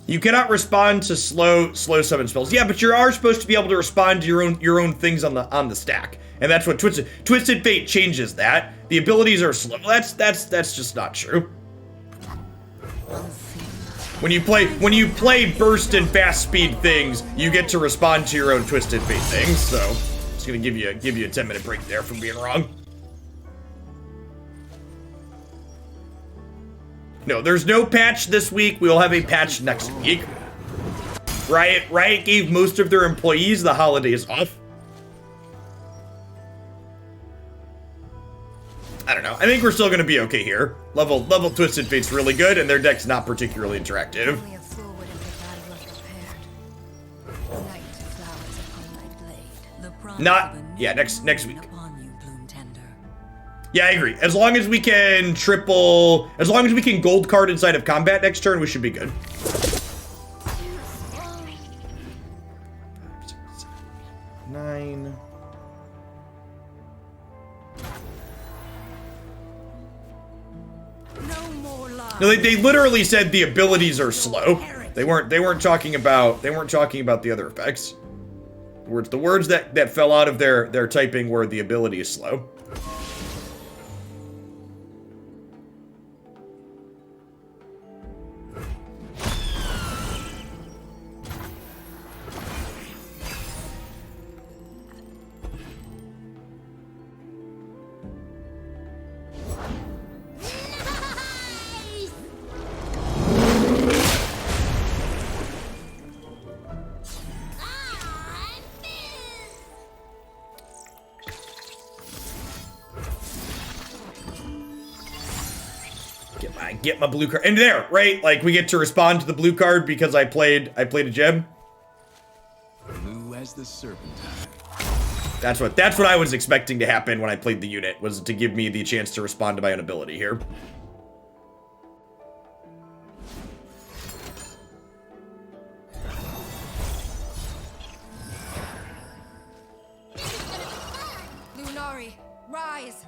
You cannot respond to slow summon spells. Yeah, but you are supposed to be able to respond to your own things on the stack. And that's what Twisted Fate changes that. The abilities are slow. That's just not true. When you play burst and fast speed things, you get to respond to your own Twisted Fate things. So, just gonna give you a 10-minute break there from being wrong. No, there's no patch this week. We will have a patch next week. Riot gave most of their employees the holidays off. I don't know. I think we're still gonna be okay here. Level Twisted Fate's really good, and their deck's not particularly interactive. Only a fool would enter battle unprepared. Light flowers upon thy blade. The promise Not- of a new yeah, next week. moon upon you, bloom tender. Yeah, I agree. As long as we can gold card inside of combat next turn, we should be good. Nine. No more lies. No, they literally said the abilities are slow. They weren't talking about the other effects. The words that fell out of their typing were the ability is slow. Nice! I missed! Get my blue card. And there, right? Like we get to respond to the blue card because I played a gem. Blue as the serpentine. That's what I was expecting to happen when I played the unit, was to give me the chance to respond to my own ability here. Lunari, rise.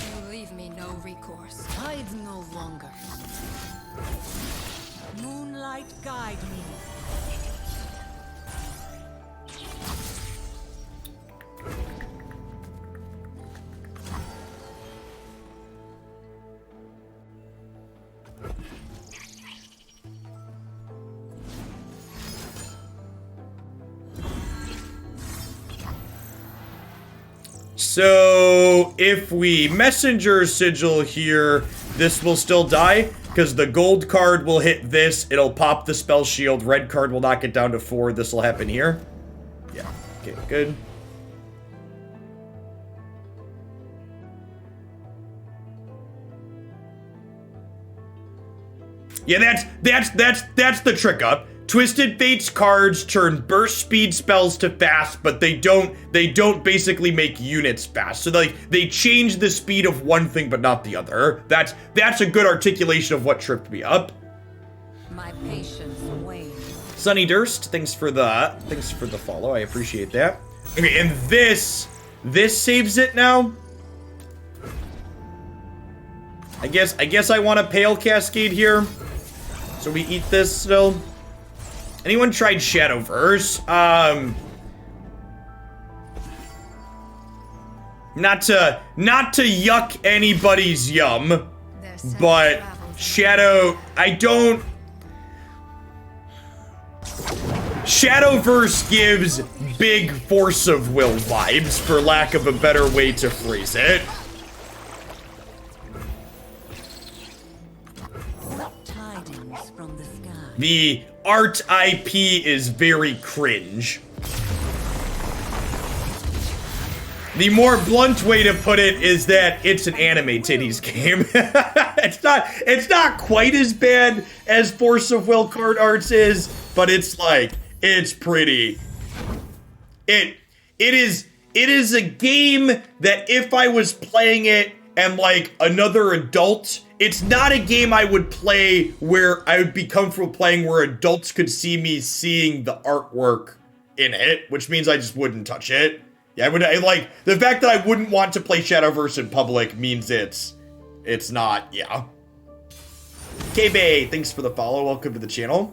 You leave me no recourse. Hide no longer. Moonlight guide me. So if we messenger sigil here, this will still die because the gold card will hit this. It'll pop the spell shield. Red card will knock it down to 4. This will happen here. Yeah. Okay. Good. Yeah, that's the trick up. Twisted Fate's cards turn burst speed spells to fast, but they don't basically make units fast. So they change the speed of one thing but not the other. That's a good articulation of what tripped me up. My patience wanes. Sunny Durst, thanks for the follow. I appreciate that. Okay, and this saves it now. I guess I want a Pale Cascade here. So we eat this still. Anyone tried Shadowverse? Not to yuck anybody's yum, but Shadowverse gives big force of will vibes, for lack of a better way to phrase it. Tidings from the sky. The art IP is very cringe. The more blunt way to put it is that it's an anime titties game. It's not quite as bad as Force of Will card arts is, but it's like, it's pretty. It is a game that if I was playing it and like another adult, it's not a game I would play where I would be comfortable playing where adults could see me seeing the artwork in it, which means I just wouldn't touch it. Yeah, like the fact that I wouldn't want to play Shadowverse in public means it's not, yeah. K-Bay, thanks for the follow. Welcome to the channel.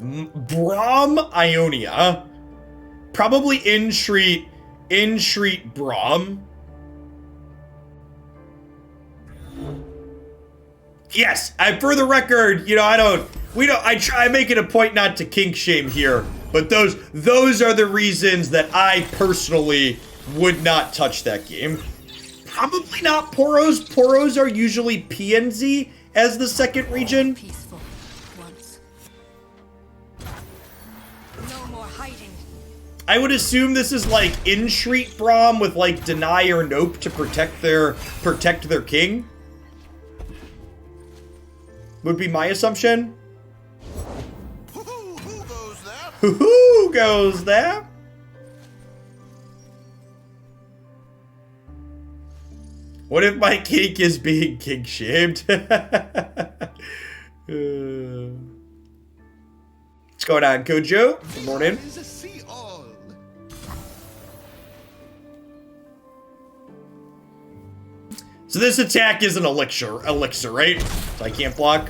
Braum Ionia. Probably Entreat Braum. Yes, for the record, you know, I make it a point not to kink shame here, but those are the reasons that I personally would not touch that game. Probably not Poros. Poros are usually PNZ as the second region. Peaceful once. No more hiding. I would assume this is like in-street Braum with like deny or nope to protect their king. Would be my assumption. Who goes there? Who goes there? What if my cake is being kink shamed? What's going on, Kojo? Good morning. Is a sea all. So this attack is an elixir, right? So I can't block.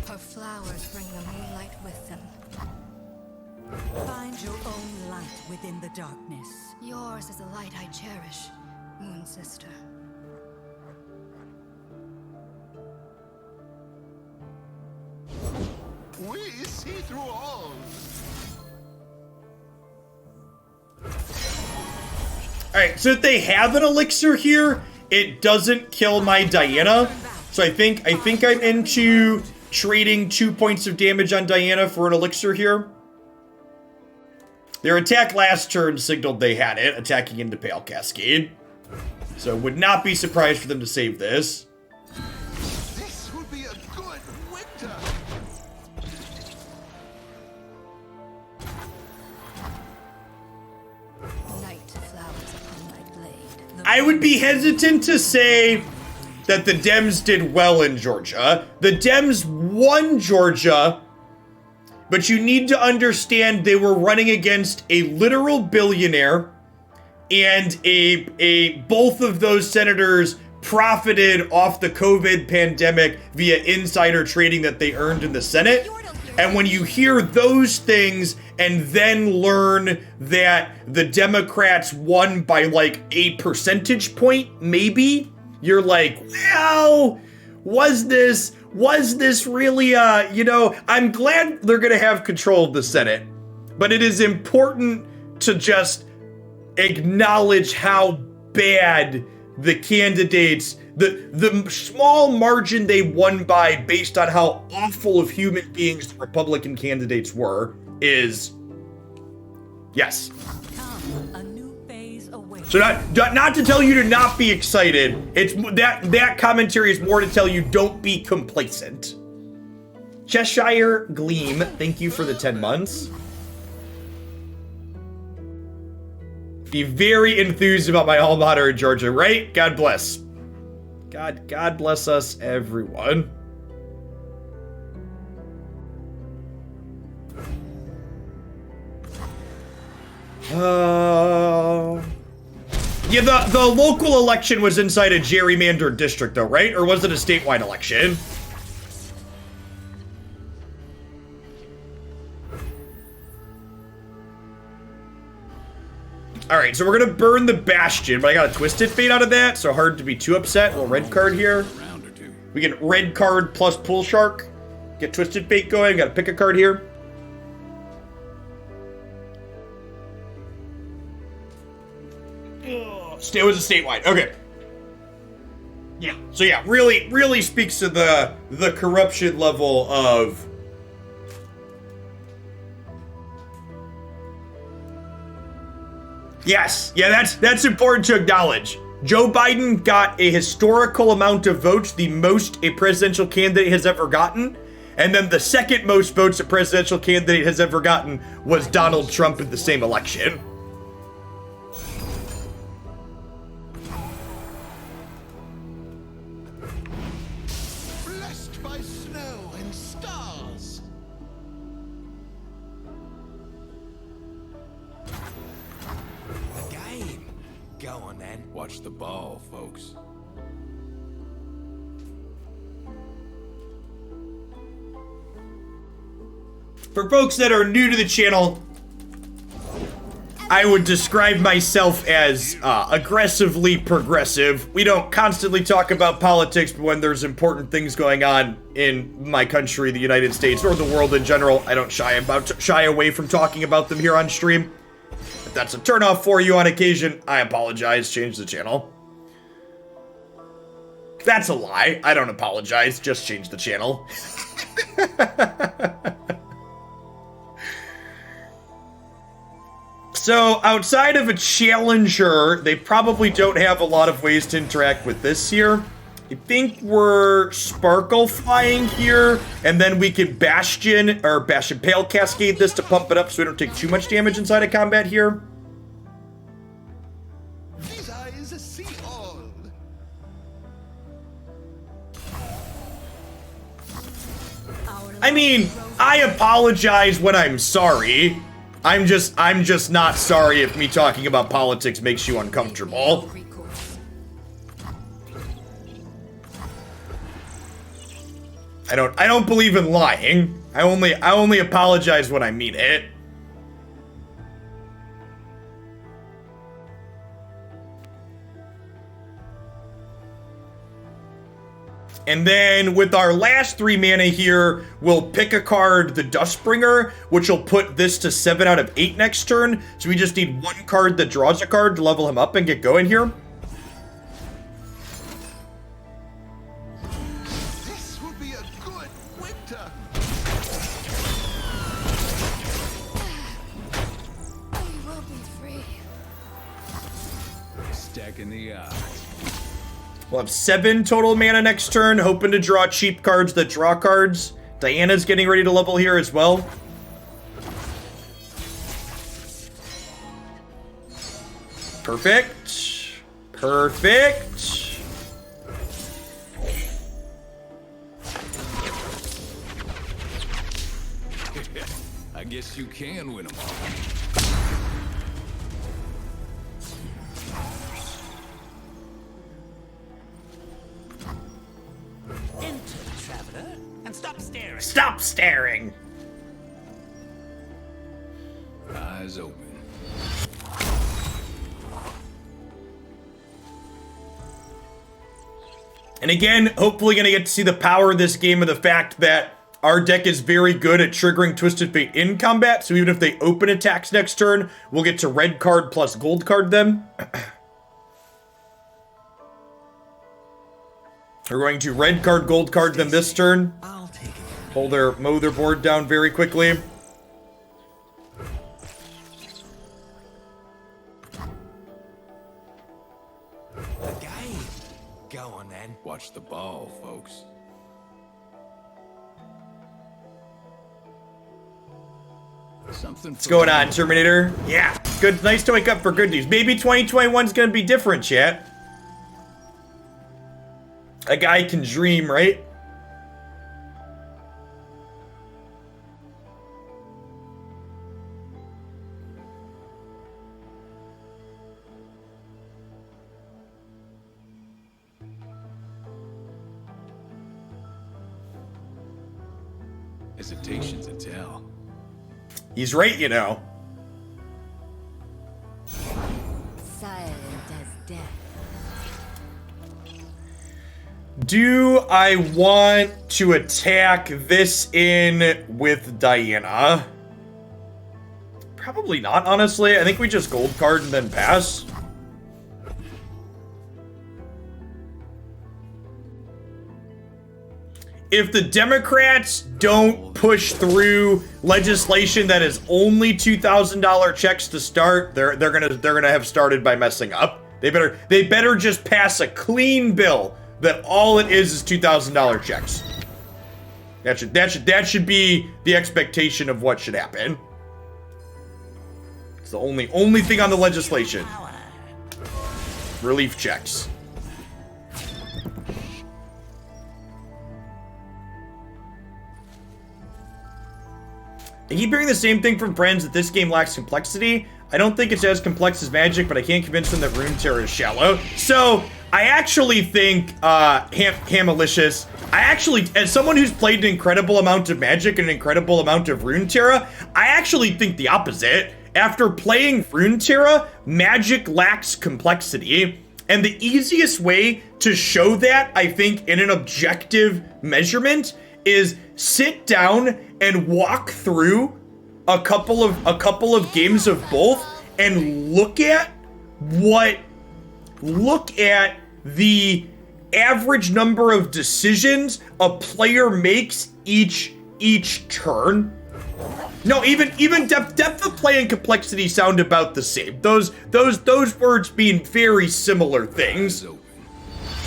Her flowers bring the moonlight with them. Find your own light within the darkness. Yours is a light I cherish, Moon Sister. We see through all. Alright, so if they have an elixir here, it doesn't kill my Diana. So I think I'm into trading 2 points of damage on Diana for an elixir here. Their attack last turn signaled they had it, attacking into Pale Cascade. So would not be surprised for them to save this. This will be a good winter. Night flowers upon my blade. I would be hesitant to say that the Dems did well in Georgia. The Dems won Georgia, but you need to understand they were running against a literal billionaire, and both of those senators profited off the COVID pandemic via insider trading that they earned in the Senate. And when you hear those things and then learn that the Democrats won by like a percentage point, maybe, you're like, well, was this really, you know, I'm glad they're going to have control of the Senate, but it is important to just acknowledge how bad the candidates, the small margin they won by based on how awful of human beings the Republican candidates were, is, yes. Come, a new phase awaits. So not to tell you to not be excited. It's that commentary is more to tell you don't be complacent. Cheshire Gleam, thank you for the 10 months. Be very enthused about my alma mater in Georgia, right? God bless. God bless us, everyone. Yeah, the local election was inside a gerrymandered district, though, right? Or was it a statewide election? Alright, so we're gonna burn the Bastion, but I got a Twisted Fate out of that, so hard to be too upset. A little red card here. Round or two. We get red card plus Pool Shark. Get Twisted Fate going. Gotta pick a card here. It was a statewide. Okay. Yeah. So yeah, really speaks to the corruption level of. Yes. Yeah, that's important to acknowledge. Joe Biden got a historical amount of votes, the most a presidential candidate has ever gotten. And then the second most votes a presidential candidate has ever gotten was Donald Trump in the same election. Blessed by snow and stars. A game. Go on then. Watch the ball, folks. For folks that are new to the channel, I would describe myself as aggressively progressive. We don't constantly talk about politics, but when there's important things going on in my country, the United States, or the world in general, I don't shy away from talking about them here on stream. If that's a turnoff for you on occasion, I apologize. Change the channel. That's a lie. I don't apologize. Just change the channel. So, outside of a challenger, they probably don't have a lot of ways to interact with this here. I think we're Sparkle flying here, and then we can Bastion Pale Cascade this to pump it up so we don't take too much damage inside of combat here. These eyes see all. I mean, I apologize when I'm sorry. I'm just not sorry if me talking about politics makes you uncomfortable. I don't believe in lying. I only apologize when I mean it. And then with our last 3 mana here, we'll pick a card, the Dustbringer, which will put this to 7 out of 8 next turn. So we just need 1 card that draws a card to level him up and get going here. This would be a good winter. We will be free. Stacking the odds. We'll have 7 total mana next turn, hoping to draw cheap cards that draw cards. Diana's getting ready to level here as well. Perfect. Perfect. I guess you can win them all. Enter, traveler, and stop staring. Stop staring. Eyes open. And again, hopefully gonna get to see the power of this game of the fact that our deck is very good at triggering Twisted Fate in combat, so even if they open attacks next turn, we'll get to red card plus gold card them. We're going to red card, gold card them this turn. I'll take it. Mow their board down very quickly. The game. Go on then. Watch the ball, folks. Something. What's going on, Terminator? Yeah, good. Nice to wake up for good news. Maybe 2021's gonna be different, chat. A guy can dream, right? Hesitation's a tell. He's right, you know. Silent as death. Do I want to attack this in with Diana? Probably not, honestly. I think we just gold card and then pass. If the Democrats don't push through legislation that is only $2,000 checks to start, they're gonna have started by messing up. They better just pass a clean bill that all it is $2,000 checks. That should be the expectation of what should happen. It's the only thing on the legislation. Relief checks. I keep hearing the same thing from friends that this game lacks complexity. I don't think it's as complex as Magic, but I can't convince them that Runeterra is shallow. So, I actually think, Hamalicious, as someone who's played an incredible amount of Magic and an incredible amount of Runeterra, I actually think the opposite. after playing Runeterra, Magic lacks complexity. And the easiest way to show that, I think, in an objective measurement is sit down and walk through a couple of games of both and look at the average number of decisions a player makes each turn. No, even depth of play and complexity sound about the same. Those words mean very similar things.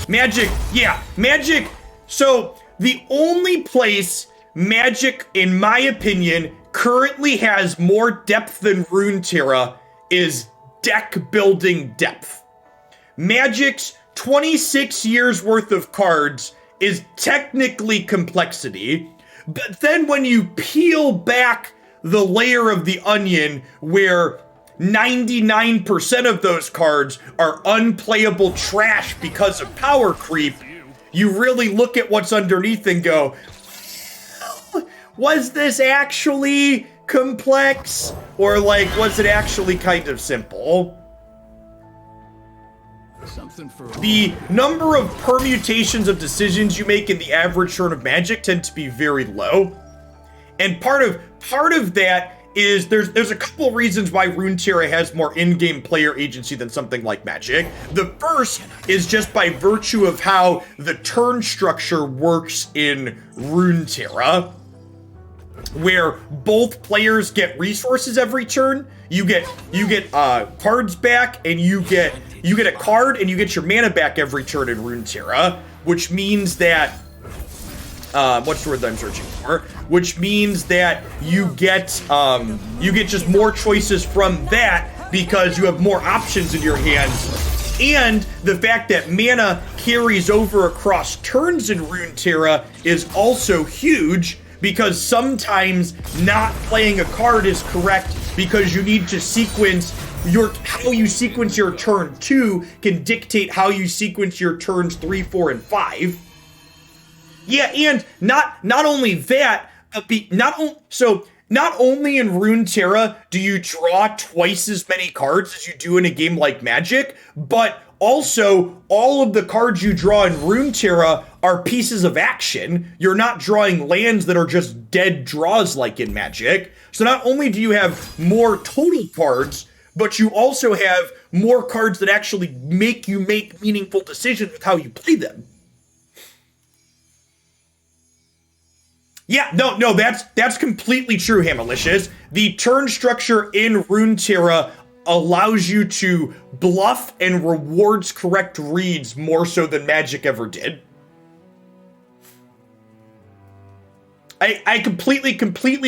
Magic, yeah, Magic. So the only place Magic, in my opinion, currently has more depth than Runeterra is deck building depth. Magic's 26 years worth of cards is technically complexity, but then when you peel back the layer of the onion where 99% of those cards are unplayable trash because of power creep, you really look at what's underneath and go, was this actually complex? Or like, was it actually kind of simple? The number of permutations of decisions you make in the average turn of Magic tend to be very low. And part of that is there's a couple reasons why Runeterra has more in-game player agency than something like Magic. The first is just by virtue of how the turn structure works in Runeterra, where both players get resources every turn. You get cards back, and you get a card, and you get your mana back every turn in Runeterra, which means that what's the word that I'm searching for? Which means that you get just more choices from that because you have more options in your hand. And the fact that mana carries over across turns in Runeterra is also huge, because sometimes not playing a card is correct because you need to sequence how you sequence your turn 2 can dictate how you sequence your turns 3, 4, and 5. Yeah, and not only that, not only in Runeterra do you draw twice as many cards as you do in a game like Magic, but also all of the cards you draw in Runeterra are pieces of action. You're not drawing lands that are just dead draws like in Magic. So not only do you have more total cards, but you also have more cards that actually make you make meaningful decisions with how you play them. Yeah, no, that's completely true, Hamalicious. The turn structure in Runeterra allows you to bluff and rewards correct reads more so than Magic ever did. I completely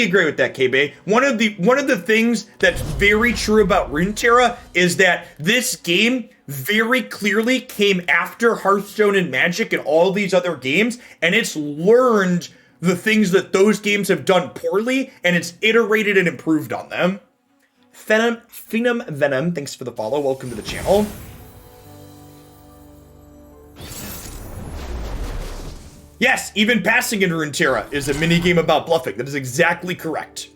agree with that, KB. One of the things that's very true about Runeterra is that this game very clearly came after Hearthstone and Magic and all these other games, and it's learned the things that those games have done poorly, and it's iterated and improved on them. Phenom Venom, thanks for the follow. Welcome to the channel. Yes, even passing in Runeterra is a minigame about bluffing. That is exactly correct.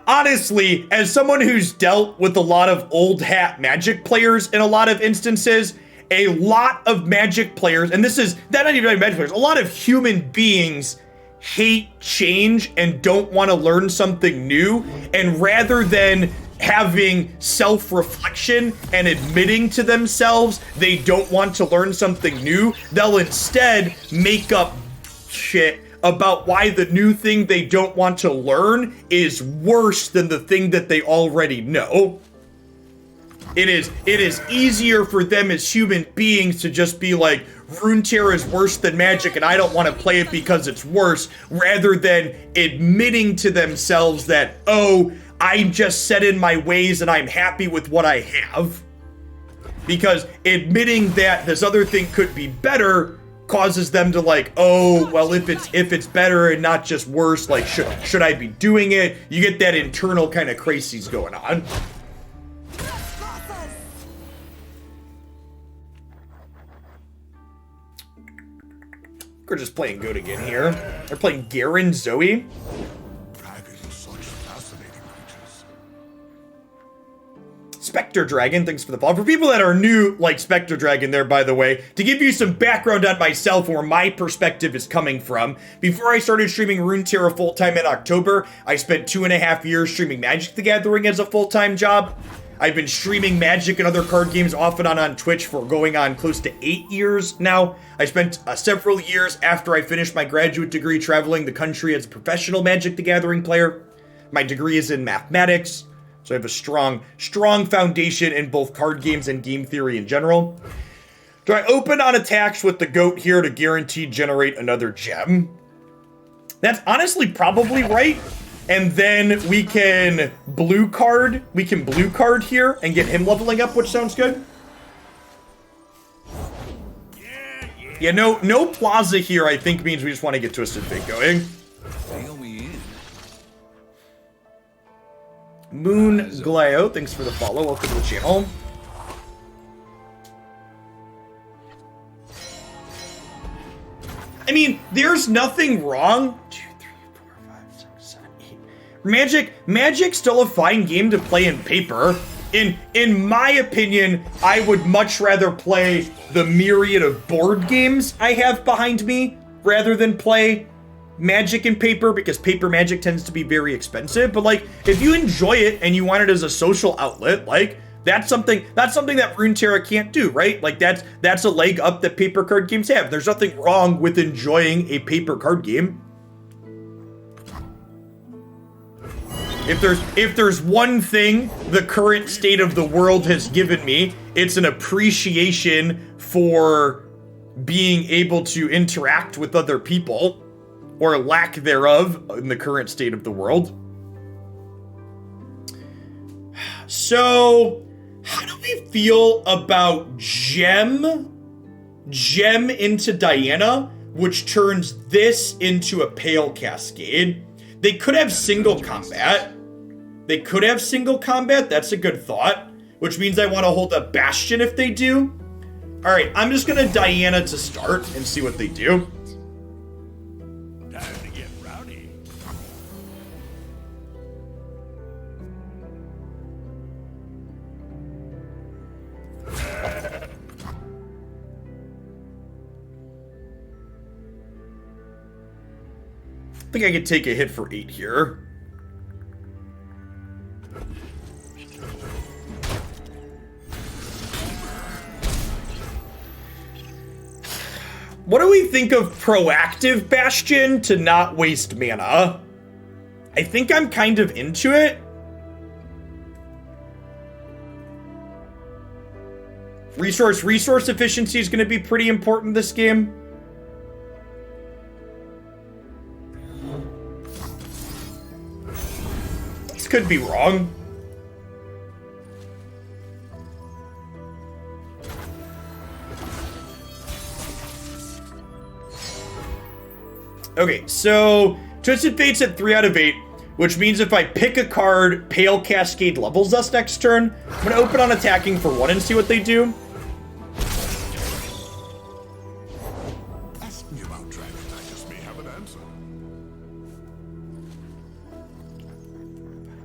Honestly, as someone who's dealt with a lot of old hat Magic players in a lot of instances, a lot of Magic players, and this is not even Magic players, a lot of human beings hate change and don't want to learn something new, and rather than having self-reflection and admitting to themselves they don't want to learn something new, they'll instead make up shit about why the new thing they don't want to learn is worse than the thing that they already know. It is easier for them as human beings to just be like, Runeterra is worse than Magic and I don't want to play it because it's worse, rather than admitting to themselves that, oh, I'm just set in my ways and I'm happy with what I have. Because admitting that this other thing could be better causes them to like, oh, well, if it's better and not just worse, like, should I be doing it? You get that internal kind of crises going on. We're just playing good again here. We're playing Garen Zoe. Spectre Dragon, thanks for the follow. For people that are new, like Spectre Dragon there, by the way, to give you some background on myself, where my perspective is coming from, before I started streaming Runeterra full-time in October, I spent 2.5 years streaming Magic the Gathering as a full-time job. I've been streaming Magic and other card games off and on Twitch for going on close to 8 years now. I spent several years after I finished my graduate degree traveling the country as a professional Magic the Gathering player. My degree is in mathematics, so I have a strong foundation in both card games and game theory in general. Do I open on attacks with the goat here to guaranteed generate another gem? That's honestly probably right. And then we can blue card here and get him leveling up, which sounds good. Yeah, no Plaza here, I think, means we just want to get Twisted Fate going. Moon Gleo, thanks for the follow. Welcome to the channel. I mean, there's nothing wrong. 2, 3, 4, 5, 6, 7, 8. Magic's still a fine game to play in paper. In my opinion, I would much rather play the myriad of board games I have behind me rather than play Magic in paper, because paper Magic tends to be very expensive. But like, if you enjoy it and you want it as a social outlet, like that's something that Runeterra can't do, right? Like that's a leg up that paper card games have. There's nothing wrong with enjoying a paper card game. If there's one thing the current state of the world has given me, it's an appreciation for being able to interact with other people, or lack thereof in the current state of the world. So, how do we feel about Gem into Diana, which turns this into a Pale Cascade? They could have single combat. That's a good thought, which means I want to hold a Bastion if they do. All right, I'm just gonna Diana to start and see what they do. I think I could take a hit for 8 here. What do we think of proactive Bastion to not waste mana? I think I'm kind of into it. Resource efficiency is going to be pretty important this game. This could be wrong. Okay, so Twisted Fate's at 3 out of 8, which means if I pick a card, Pale Cascade levels us next turn. I'm going to open on attacking for 1 and see what they do. Ask me about Dragon. I just may have an answer.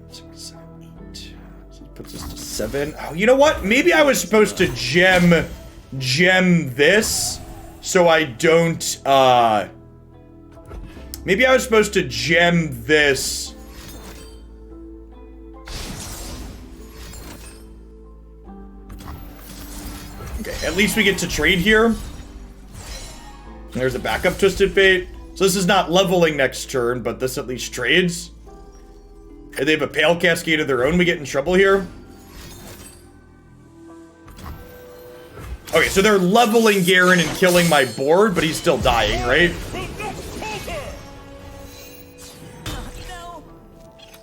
6, 7, 8. So it puts us to 7. Oh, you know what? Maybe I was supposed to gem this so I don't, maybe I was supposed to gem this. Okay, at least we get to trade here. There's a backup Twisted Fate. So this is not leveling next turn, but this at least trades. And they have a Pale Cascade of their own. We get in trouble here. Okay, so they're leveling Garen and killing my board, but he's still dying, right?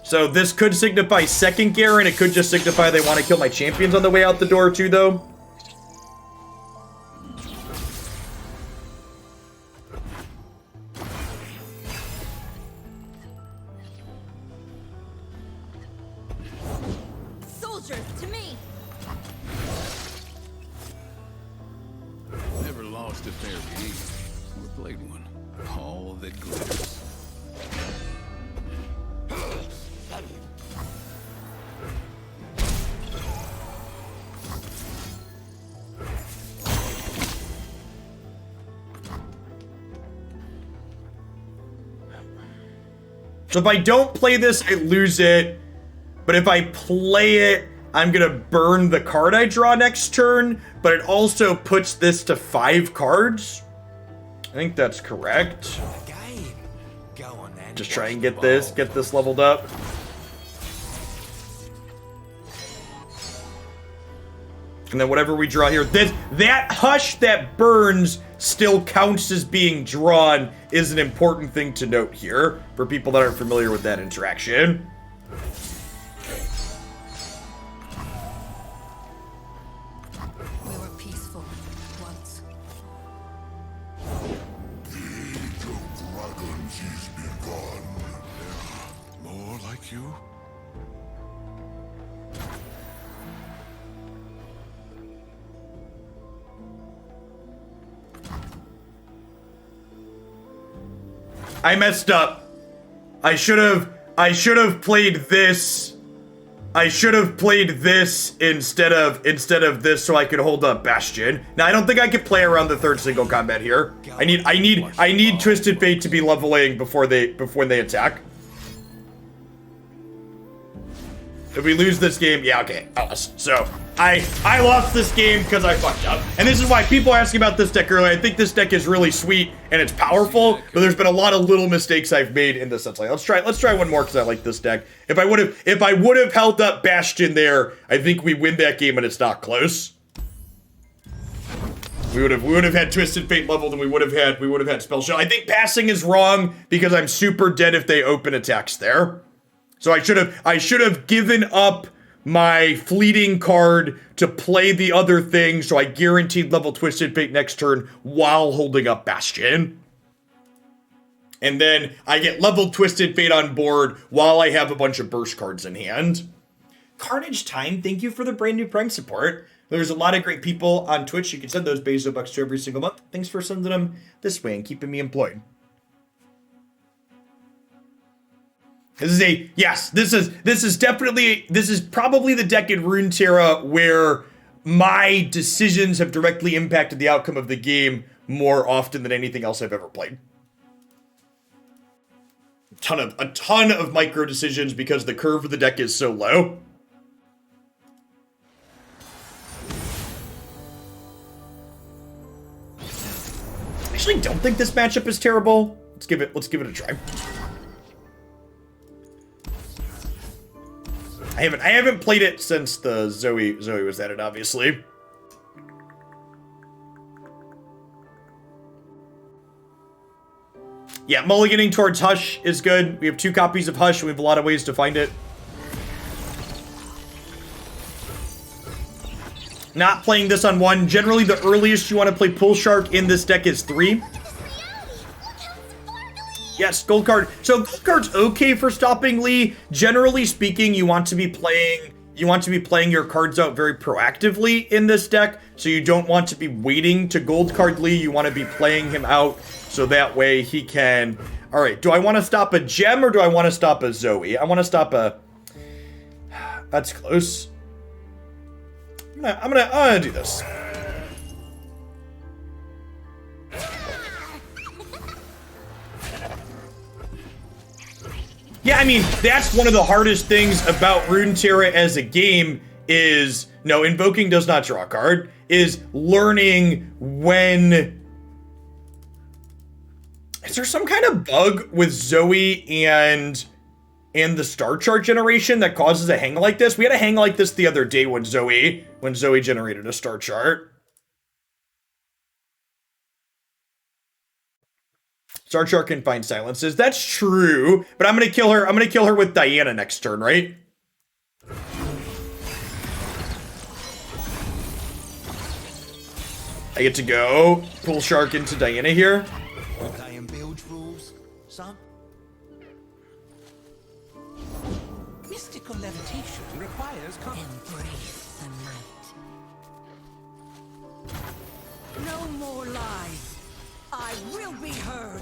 So this could signify second Garen. It could just signify they want to kill my champions on the way out the door too, though. Soldiers, to me! Never lost a fair game. Or played one. All that glitters. So if I don't play this, I lose it. But if I play it, I'm gonna burn the card I draw next turn, but it also puts this to 5 cards. I think that's correct. Game. Go on then. Just try and get this leveled up. And then whatever we draw here, that hush that burns still counts as being drawn is an important thing to note here for people that aren't familiar with that interaction. We were peaceful once. More like you? I messed up. I should have played this. I should have played this instead of this so I could hold up Bastion. Now I don't think I can play around the third single combat here. I need Twisted Fate to be leveling before they attack. If we lose this game, yeah, okay, I lost. So I lost this game because I fucked up. And this is why people asked about this deck earlier. I think this deck is really sweet and it's powerful, but there's been a lot of little mistakes I've made in this. Like, let's try one more because I like this deck. If I would have held up Bastion there, I think we win that game and it's not close. We would have had Twisted Fate leveled and we would have had Spell Shell. I think passing is wrong because I'm super dead if they open attacks there. So I should have given up my fleeting card to play the other thing, so I guaranteed level Twisted Fate next turn while holding up Bastion. And then I get leveled Twisted Fate on board while I have a bunch of burst cards in hand. Carnage Time, thank you for the brand new Prime support. There's a lot of great people on Twitch. You can send those Bezo bucks to every single month. Thanks for sending them this way and keeping me employed. This is probably the deck in Runeterra where my decisions have directly impacted the outcome of the game more often than anything else I've ever played. A ton of micro decisions because the curve of the deck is so low. I actually don't think this matchup is terrible. Let's give it a try. I haven't played it since the Zoe was added, obviously. Yeah, mulliganing towards Hush is good. We have 2 copies of Hush, and we have a lot of ways to find it. Not playing this on 1. Generally, the earliest you want to play Pool Shark in this deck is 3. Yes, gold card. So gold card's okay for stopping Lee. Generally speaking, you want to be playing your cards out very proactively in this deck. So you don't want to be waiting to gold card Lee. You want to be playing him out so that way he can. All right. Do I want to stop a gem or do I want to stop a Zoe? I want to stop a. That's close. I'm gonna do this. Yeah, I mean, that's one of the hardest things about Runeterra as a game is, no, invoking does not draw a card, is learning when... Is there some kind of bug with Zoe and the Star Chart generation that causes a hang like this? We had a hang like this the other day when Zoe generated a Star Chart. Star Chart can find silences. That's true, but I'm gonna kill her. I'm gonna kill her with Diana next turn, right? I get to go pull Shark into Diana here. Playing bilge rules, son? Mystical levitation requires Embrace the night. No more lies. I will be heard.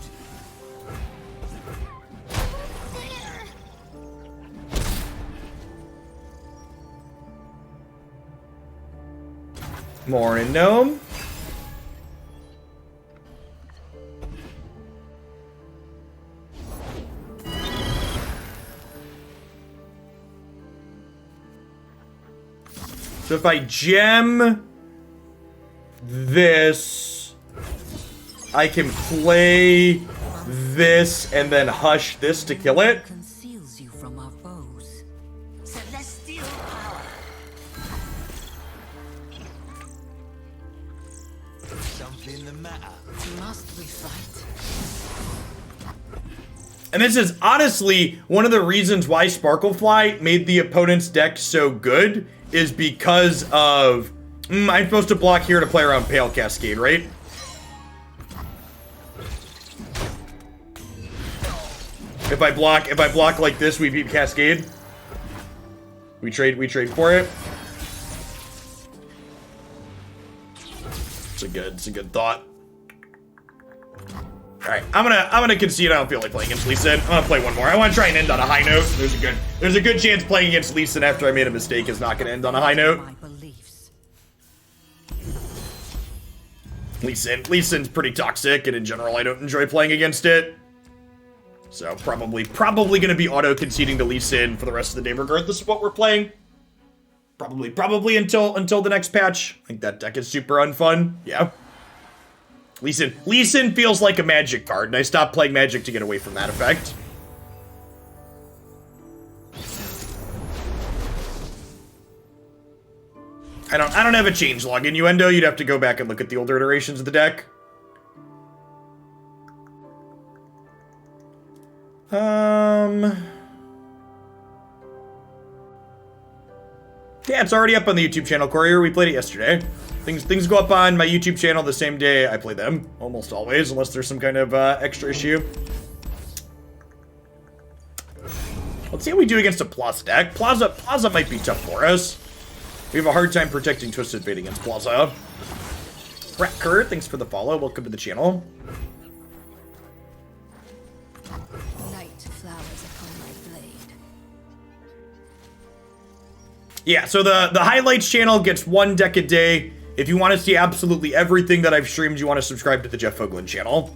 Morning, Gnome. So if I gem this, I can play this and then hush this to kill it. Conceals you from our foes. Celestial power. Something the matter. Must we fight? And this is honestly one of the reasons why Sparklefly made the opponent's deck so good, is because of... I'm supposed to block here to play around Pale Cascade, right? If I block like this, we beat Cascade. We trade for it. It's a good thought. Alright, I'm gonna concede I don't feel like playing against Lee Sin. I'm gonna play one more. I wanna try and end on a high note. There's a good chance playing against Lee Sin after I made a mistake is not gonna end on a high note. My beliefs. Lee Sin's pretty toxic, and in general I don't enjoy playing against it. So probably gonna be auto conceding to Lee Sin for the rest of the day, regardless of what we're playing. Probably until the next patch. I think that deck is super unfun. Yeah. Lee Sin feels like a Magic card, and I stopped playing Magic to get away from that effect. I don't have a changelog innuendo. You'd have to go back and look at the older iterations of the deck. Yeah, it's already up on the YouTube channel, Courier. We played it yesterday. Things go up on my YouTube channel the same day I play them, almost always, unless there's some kind of extra issue. Let's see how we do against a Plaza deck. Plaza might be tough for us. We have a hard time protecting Twisted Fate against Plaza. Rat Kurt, thanks for the follow. Welcome to the channel. Light flowers upon my blade. Yeah, so the highlights channel gets one deck a day. If you want to see absolutely everything that I've streamed, you want to subscribe to the Jeff Foglin channel.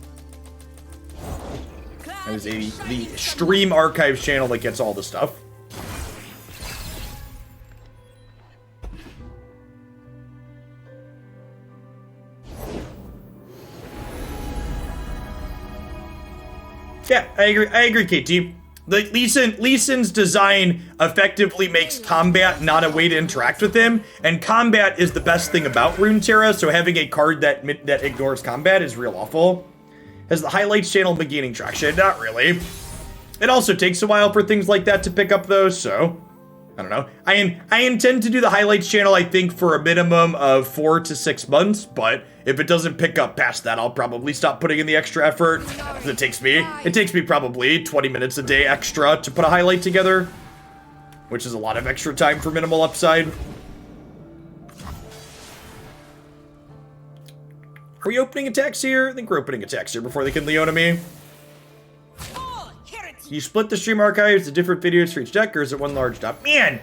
That is the stream archives channel that gets all the stuff. Yeah, I agree, KT. The Lee Sin's design effectively makes combat not a way to interact with him, and combat is the best thing about Runeterra, so having a card that ignores combat is real awful. Has the highlights channel been gaining traction? Not really. It also takes a while for things like that to pick up, though, so... I don't know. I intend to do the highlights channel, I think, for a minimum of 4 to 6 months, but if it doesn't pick up past that, I'll probably stop putting in the extra effort. It takes me probably 20 minutes a day extra to put a highlight together, which is a lot of extra time for minimal upside. Are we opening attacks here? I think we're opening attacks here before they can Leona me. You split the stream archives to different videos for each deck, or is it one large dump? Man!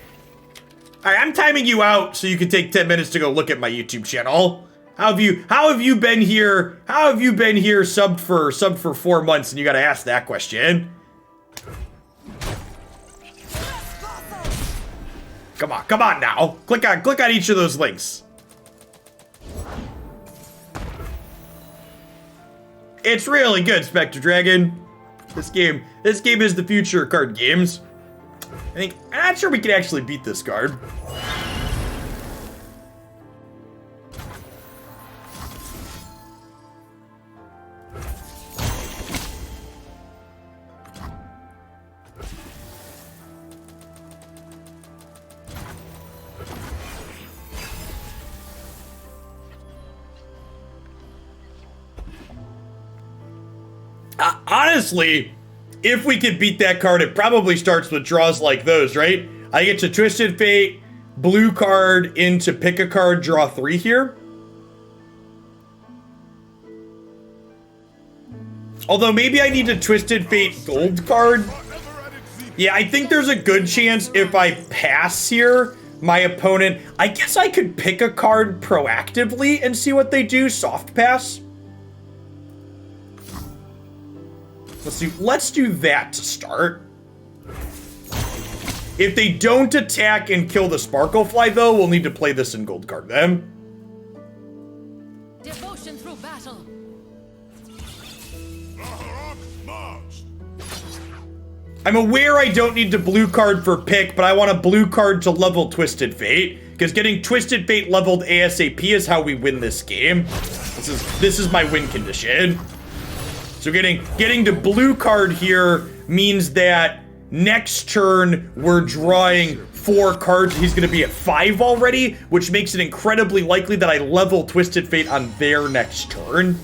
Alright, I'm timing you out so you can take 10 minutes to go look at my YouTube channel. How have you been here subbed for 4 months, and you gotta ask that question? Come on now. Click on each of those links. It's really good, Spectre Dragon. This game is the future of card games. I'm not sure we can actually beat this card. Honestly, if we could beat that card, it probably starts with draws like those, right? I get to Twisted Fate, blue card into pick a card, draw 3 here. Although maybe I need a Twisted Fate gold card. Yeah, I think there's a good chance if I pass here, my opponent... I guess I could pick a card proactively and see what they do, soft pass. Let's do that to start. If they don't attack and kill the Sparklefly, though, we'll need to play this in gold card them. Devotion through battle. I'm aware I don't need to blue card for pick, but I want a blue card to level Twisted Fate, because getting Twisted Fate leveled ASAP is how we win this game. This is my win condition. So getting to blue card here means that next turn we're drawing 4 cards. He's going to be at 5 already, which makes it incredibly likely that I level Twisted Fate on their next turn.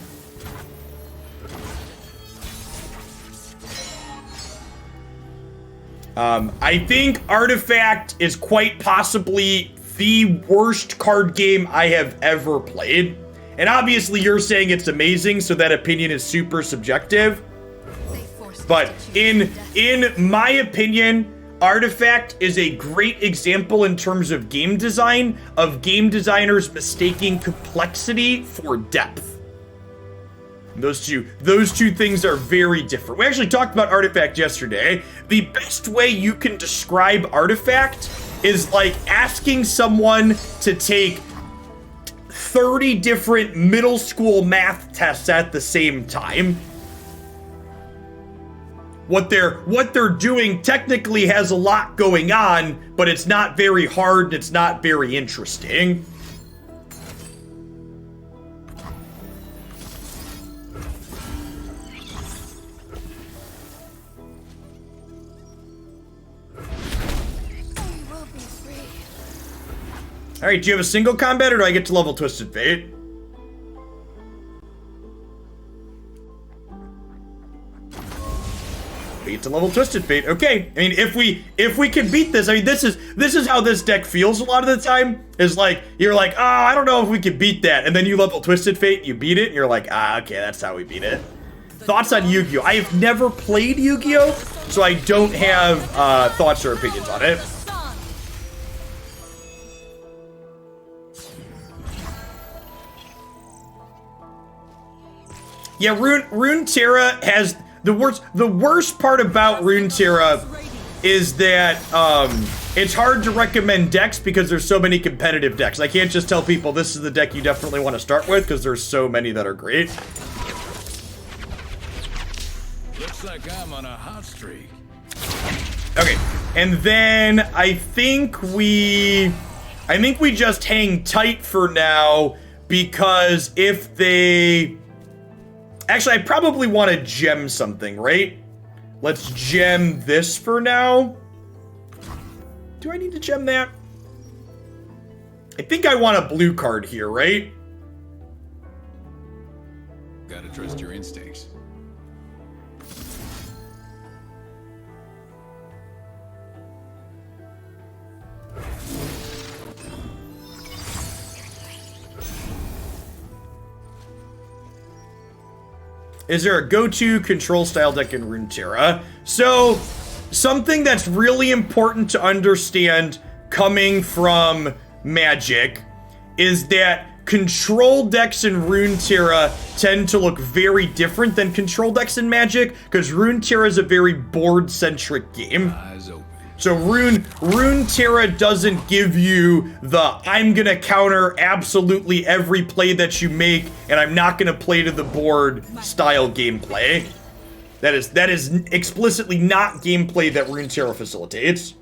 I think Artifact is quite possibly the worst card game I have ever played. And obviously you're saying it's amazing, so that opinion is super subjective. But in my opinion, Artifact is a great example in terms of game design, of game designers mistaking complexity for depth. Those two things are very different. We actually talked about Artifact yesterday. The best way you can describe Artifact is like asking someone to take 30 different middle school math tests at the same time. What they're doing technically has a lot going on, but it's not very hard and it's not very interesting. All right, do you have a single combat or do I get to level Twisted Fate? We get to level Twisted Fate. Okay. I mean, if we can beat this, I mean, this is how this deck feels a lot of the time. Is like you're like, oh, I don't know if we can beat that, and then you level Twisted Fate, you beat it, and you're like, ah, okay, that's how we beat it. Thoughts on Yu-Gi-Oh? I have never played Yu-Gi-Oh, so I don't have thoughts or opinions on it. Yeah, Runeterra has the worst part about Runeterra is that it's hard to recommend decks because there's so many competitive decks. I can't just tell people this is the deck you definitely want to start with because there's so many that are great. Looks like I'm on a hot streak. Okay, and then I think we just hang tight for now because if they... Actually, I probably want to gem something, right? Let's gem this for now. Do I need to gem that? I think I want a blue card here, right? Gotta trust your instincts. Is there a go-to control style deck in Runeterra? So, something that's really important to understand coming from Magic is that control decks in Runeterra tend to look very different than control decks in Magic because Runeterra is a very board-centric game. Eyes open. So Runeterra doesn't give you the I'm gonna counter absolutely every play that you make and I'm not gonna play to the board style gameplay. That is explicitly not gameplay that Runeterra facilitates.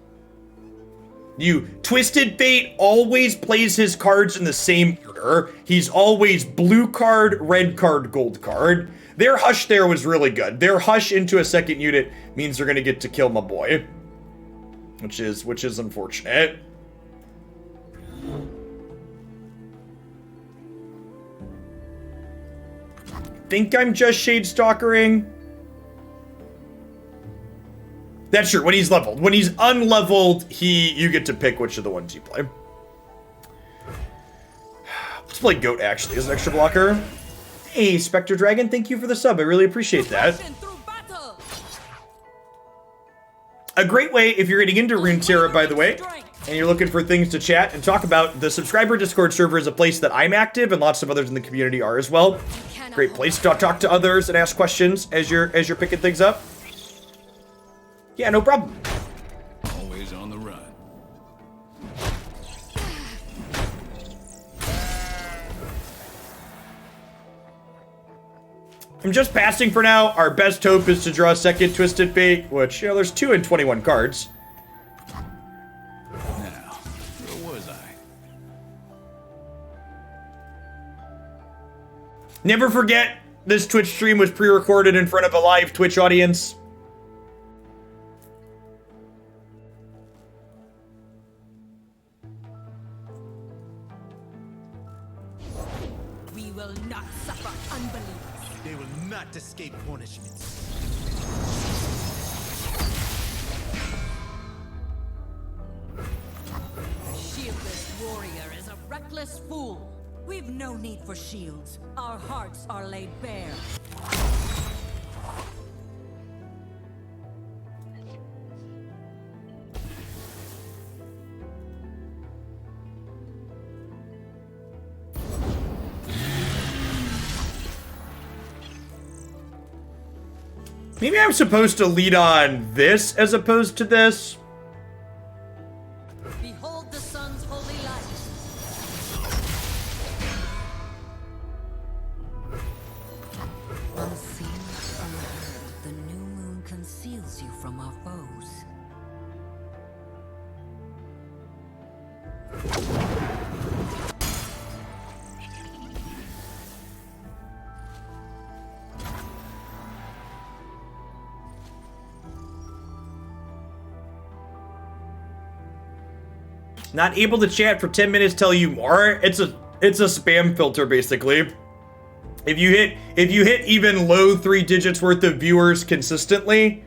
Twisted Fate always plays his cards in the same order. He's always blue card, red card, gold card. Their Hush there was really good. Their Hush into a second unit means they're gonna get to kill my boy. Which is unfortunate. Think I'm just Shade Stalkering. That's true, when he's leveled. When he's unleveled, you get to pick which of the ones you play. Let's play Goat, actually, as an extra blocker. Hey, Spectre Dragon, thank you for the sub. I really appreciate that. A great way, if you're getting into Runeterra, by the way, and you're looking for things to chat and talk about, the subscriber Discord server is a place that I'm active and lots of others in the community are as well. Great place to talk to others and ask questions as you're picking things up. Yeah, no problem. Always always on the run. I'm just passing for now. Our best hope is to draw a second Twisted Fate, which, you know, there's 2 and 21 cards. Now, where was I? Never forget, this Twitch stream was pre-recorded in front of a live Twitch audience. We will not suffer unbelief. They will not escape punishment. A shieldless warrior is a reckless fool. We've no need for shields. Our hearts are laid bare. Maybe I'm supposed to lead on this as opposed to this. Behold the sun's holy light. Unseen, unheard, the new moon conceals you from our foes. Not able to chat for 10 minutes, tell you more. It's a spam filter basically. If you hit even low 3 digits worth of viewers consistently,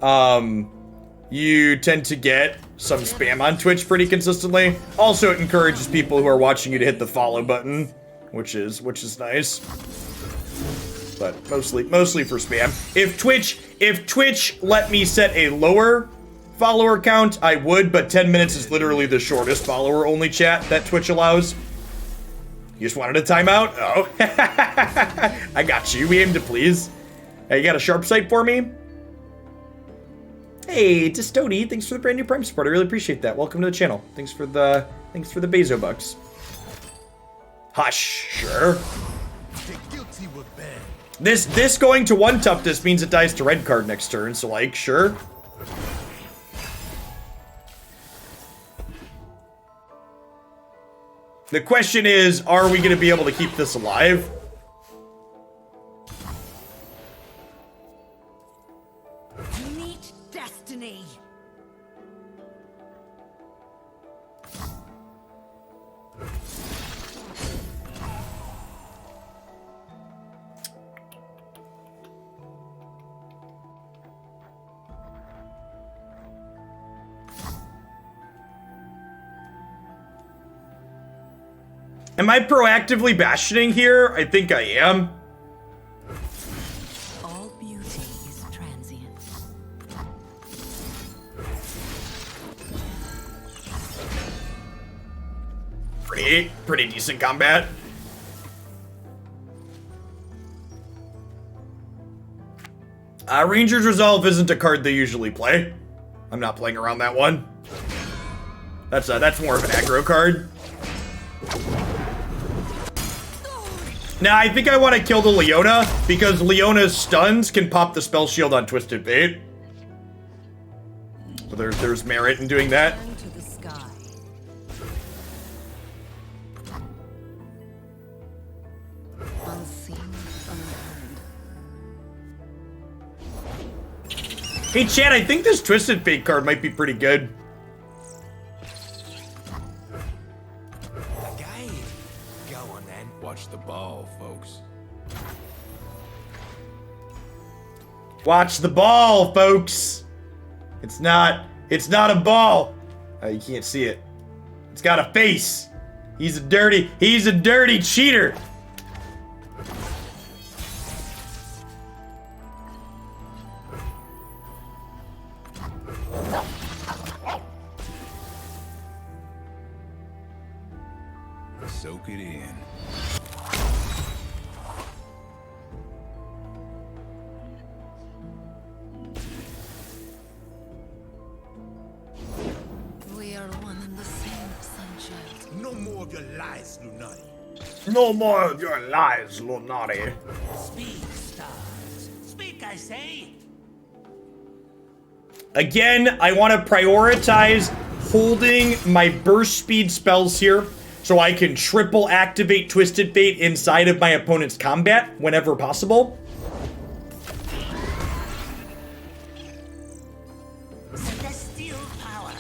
you tend to get some spam on Twitch pretty consistently. Also, it encourages people who are watching you to hit the follow button, which is nice. But mostly for spam. If Twitch let me set a lower follower count, I would, but 10 minutes is literally the shortest follower only chat that Twitch allows. You just wanted a timeout? Oh. I got you. We aim to please. Hey, you got a sharp sight for me? Hey, Testody, thanks for the brand new Prime support. I really appreciate that. Welcome to the channel. Thanks for the Bezo bucks. Hush, sure. The guilty were banned. This going to 1 toughness means it dies to red card next turn, so like, sure. The question is, are we going to be able to keep this alive? Meet destiny. Am I proactively bastioning here? I think I am. All beauty is transient. Pretty decent combat. Ranger's Resolve isn't a card they usually play. I'm not playing around that one. That's more of an aggro card. Now, I think I want to kill the Leona, because Leona's stuns can pop the spell shield on Twisted Fate. So there's merit in doing that. Turn to the sky. Unseen, unheard. Hey, Chad, I think this Twisted Fate card might be pretty good. Okay. Go on then. Watch the ball, folks. Watch the ball, folks. It's not a ball. You can't see it. It's got a face. He's a dirty cheater. Soak it in. lies, Lunari. No more of your lies, Lunari. Speak, stars. Speak, I say. Again, I want to prioritize holding my burst speed spells here so I can triple activate Twisted Fate inside of my opponent's combat whenever possible. Celestial power.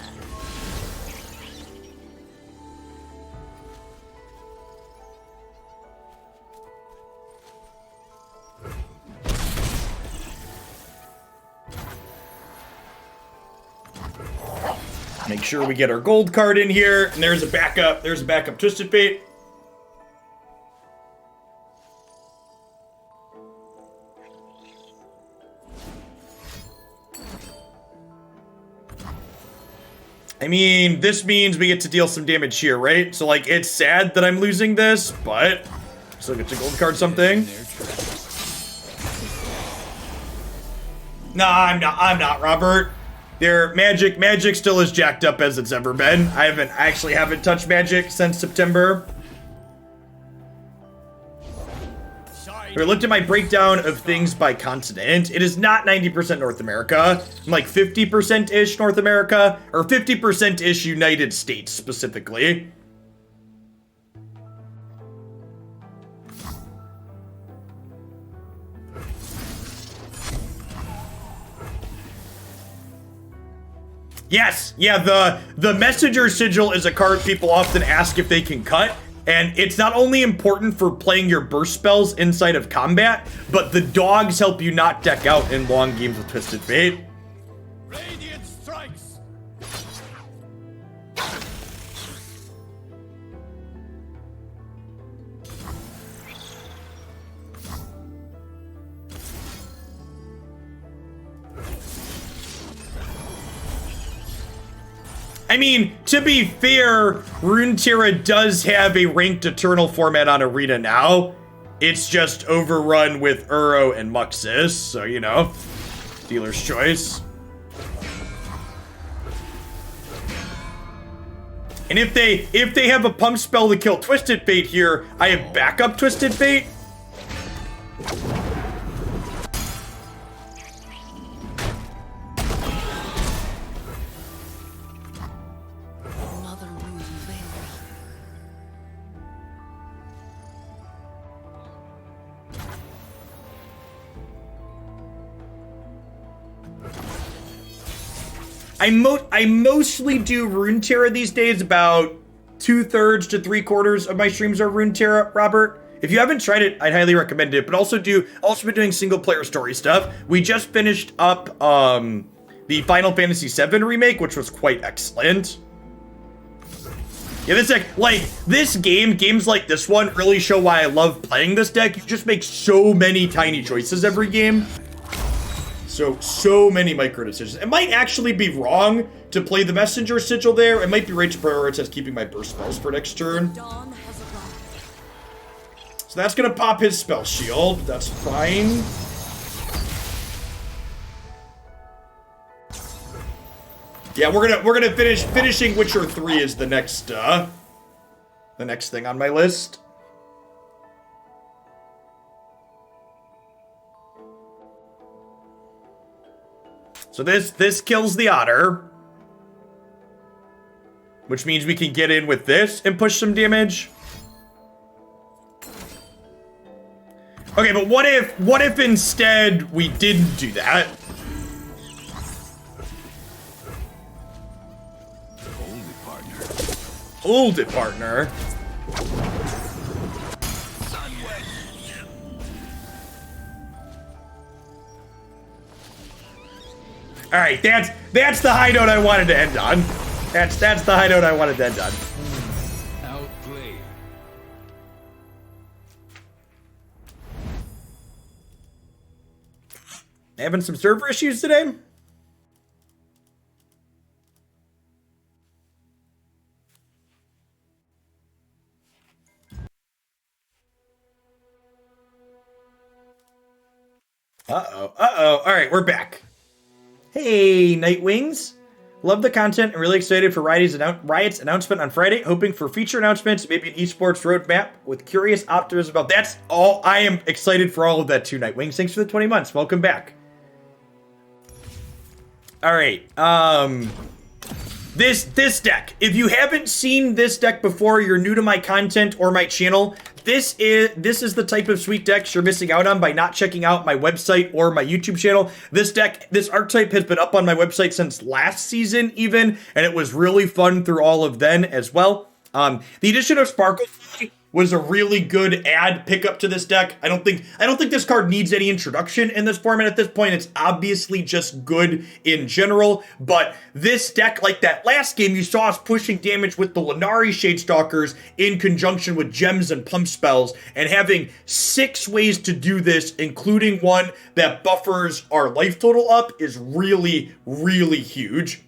Make sure we get our gold card in here. And there's a backup. There's a backup Twisted Fate. I mean, this means we get to deal some damage here, right? So, like, it's sad that I'm losing this, but still get to gold card something. Nah, I'm not, Robert. Their magic still as jacked up as it's ever been. I actually haven't touched magic since September. I looked at my breakdown of things by continent. It is not 90% North America. I'm like 50%-ish North America, or 50%-ish United States specifically. Yes, yeah, the Messenger Sigil is a card people often ask if they can cut, and it's not only important for playing your burst spells inside of combat, but the dogs help you not deck out in long games with Twisted Fate. Radiant strikes. I mean, to be fair, Runeterra does have a ranked Eternal format on Arena now. It's just overrun with Uro and Muxus, so, you know, dealer's choice. And if they have a pump spell to kill Twisted Fate here, I have backup Twisted Fate. Another rune veil. I mostly do Runeterra these days. About 2/3 to 3/4 of my streams are Runeterra, Robert. If you haven't tried it, I'd highly recommend it. But also been doing single player story stuff. We just finished up the Final Fantasy VII remake, which was quite excellent. Yeah, games like this one really show why I love playing this deck. You just make so many tiny choices every game. So many micro decisions. It might actually be wrong to play the Messenger Sigil there. It might be right to prioritize keeping my burst spells for next turn. Dawn has arrived. So that's gonna pop his spell shield. That's fine. Yeah, we're gonna finishing Witcher 3 is the next thing on my list. So this kills the otter, which means we can get in with this and push some damage. Okay, but what if instead we didn't do that? Hold it, partner. All right, that's the high note I wanted to end on. That's the high note I wanted to end on. Outplayed. Having some server issues today? Uh-oh. All right, we're back. Hey, Nightwings. Love the content and really excited for Riot's announcement on Friday. Hoping for feature announcements, maybe an esports roadmap with curious optimism about that's all. I am excited for all of that too, Nightwings. Thanks for the 20 months. Welcome back. All right. This deck. If you haven't seen this deck before, you're new to my content or my channel. This is the type of sweet decks you're missing out on by not checking out my website or my YouTube channel. This archetype has been up on my website since last season even, and it was really fun through all of then as well. The addition of Sparkle was a really good add pickup to this deck. I don't think this card needs any introduction in this format at this point. It's obviously just good in general, but this deck, like that last game, you saw us pushing damage with the Lunari Shadestalkers in conjunction with gems and pump spells, and having 6 ways to do this, including one that buffers our life total up, is really, really huge.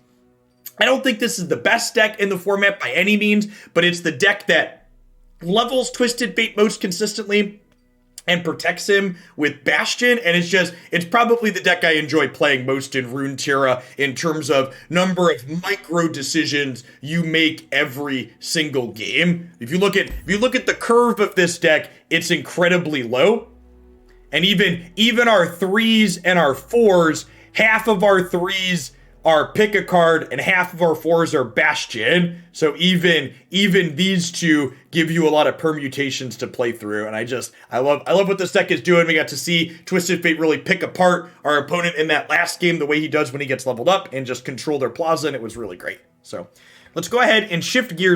I don't think this is the best deck in the format by any means, but it's the deck that levels Twisted Fate most consistently and protects him with Bastion, and it's probably the deck I enjoy playing most in Runeterra in terms of number of micro decisions you make every single game. If you look at the curve of this deck, it's incredibly low. And even our 3s and our 4s, half of our 3s are pick a card and half of our 4s are Bastion. So even these two give you a lot of permutations to play through. And I love what this deck is doing. We got to see Twisted Fate really pick apart our opponent in that last game the way he does when he gets leveled up and just control their plaza, and it was really great. So let's go ahead and shift gears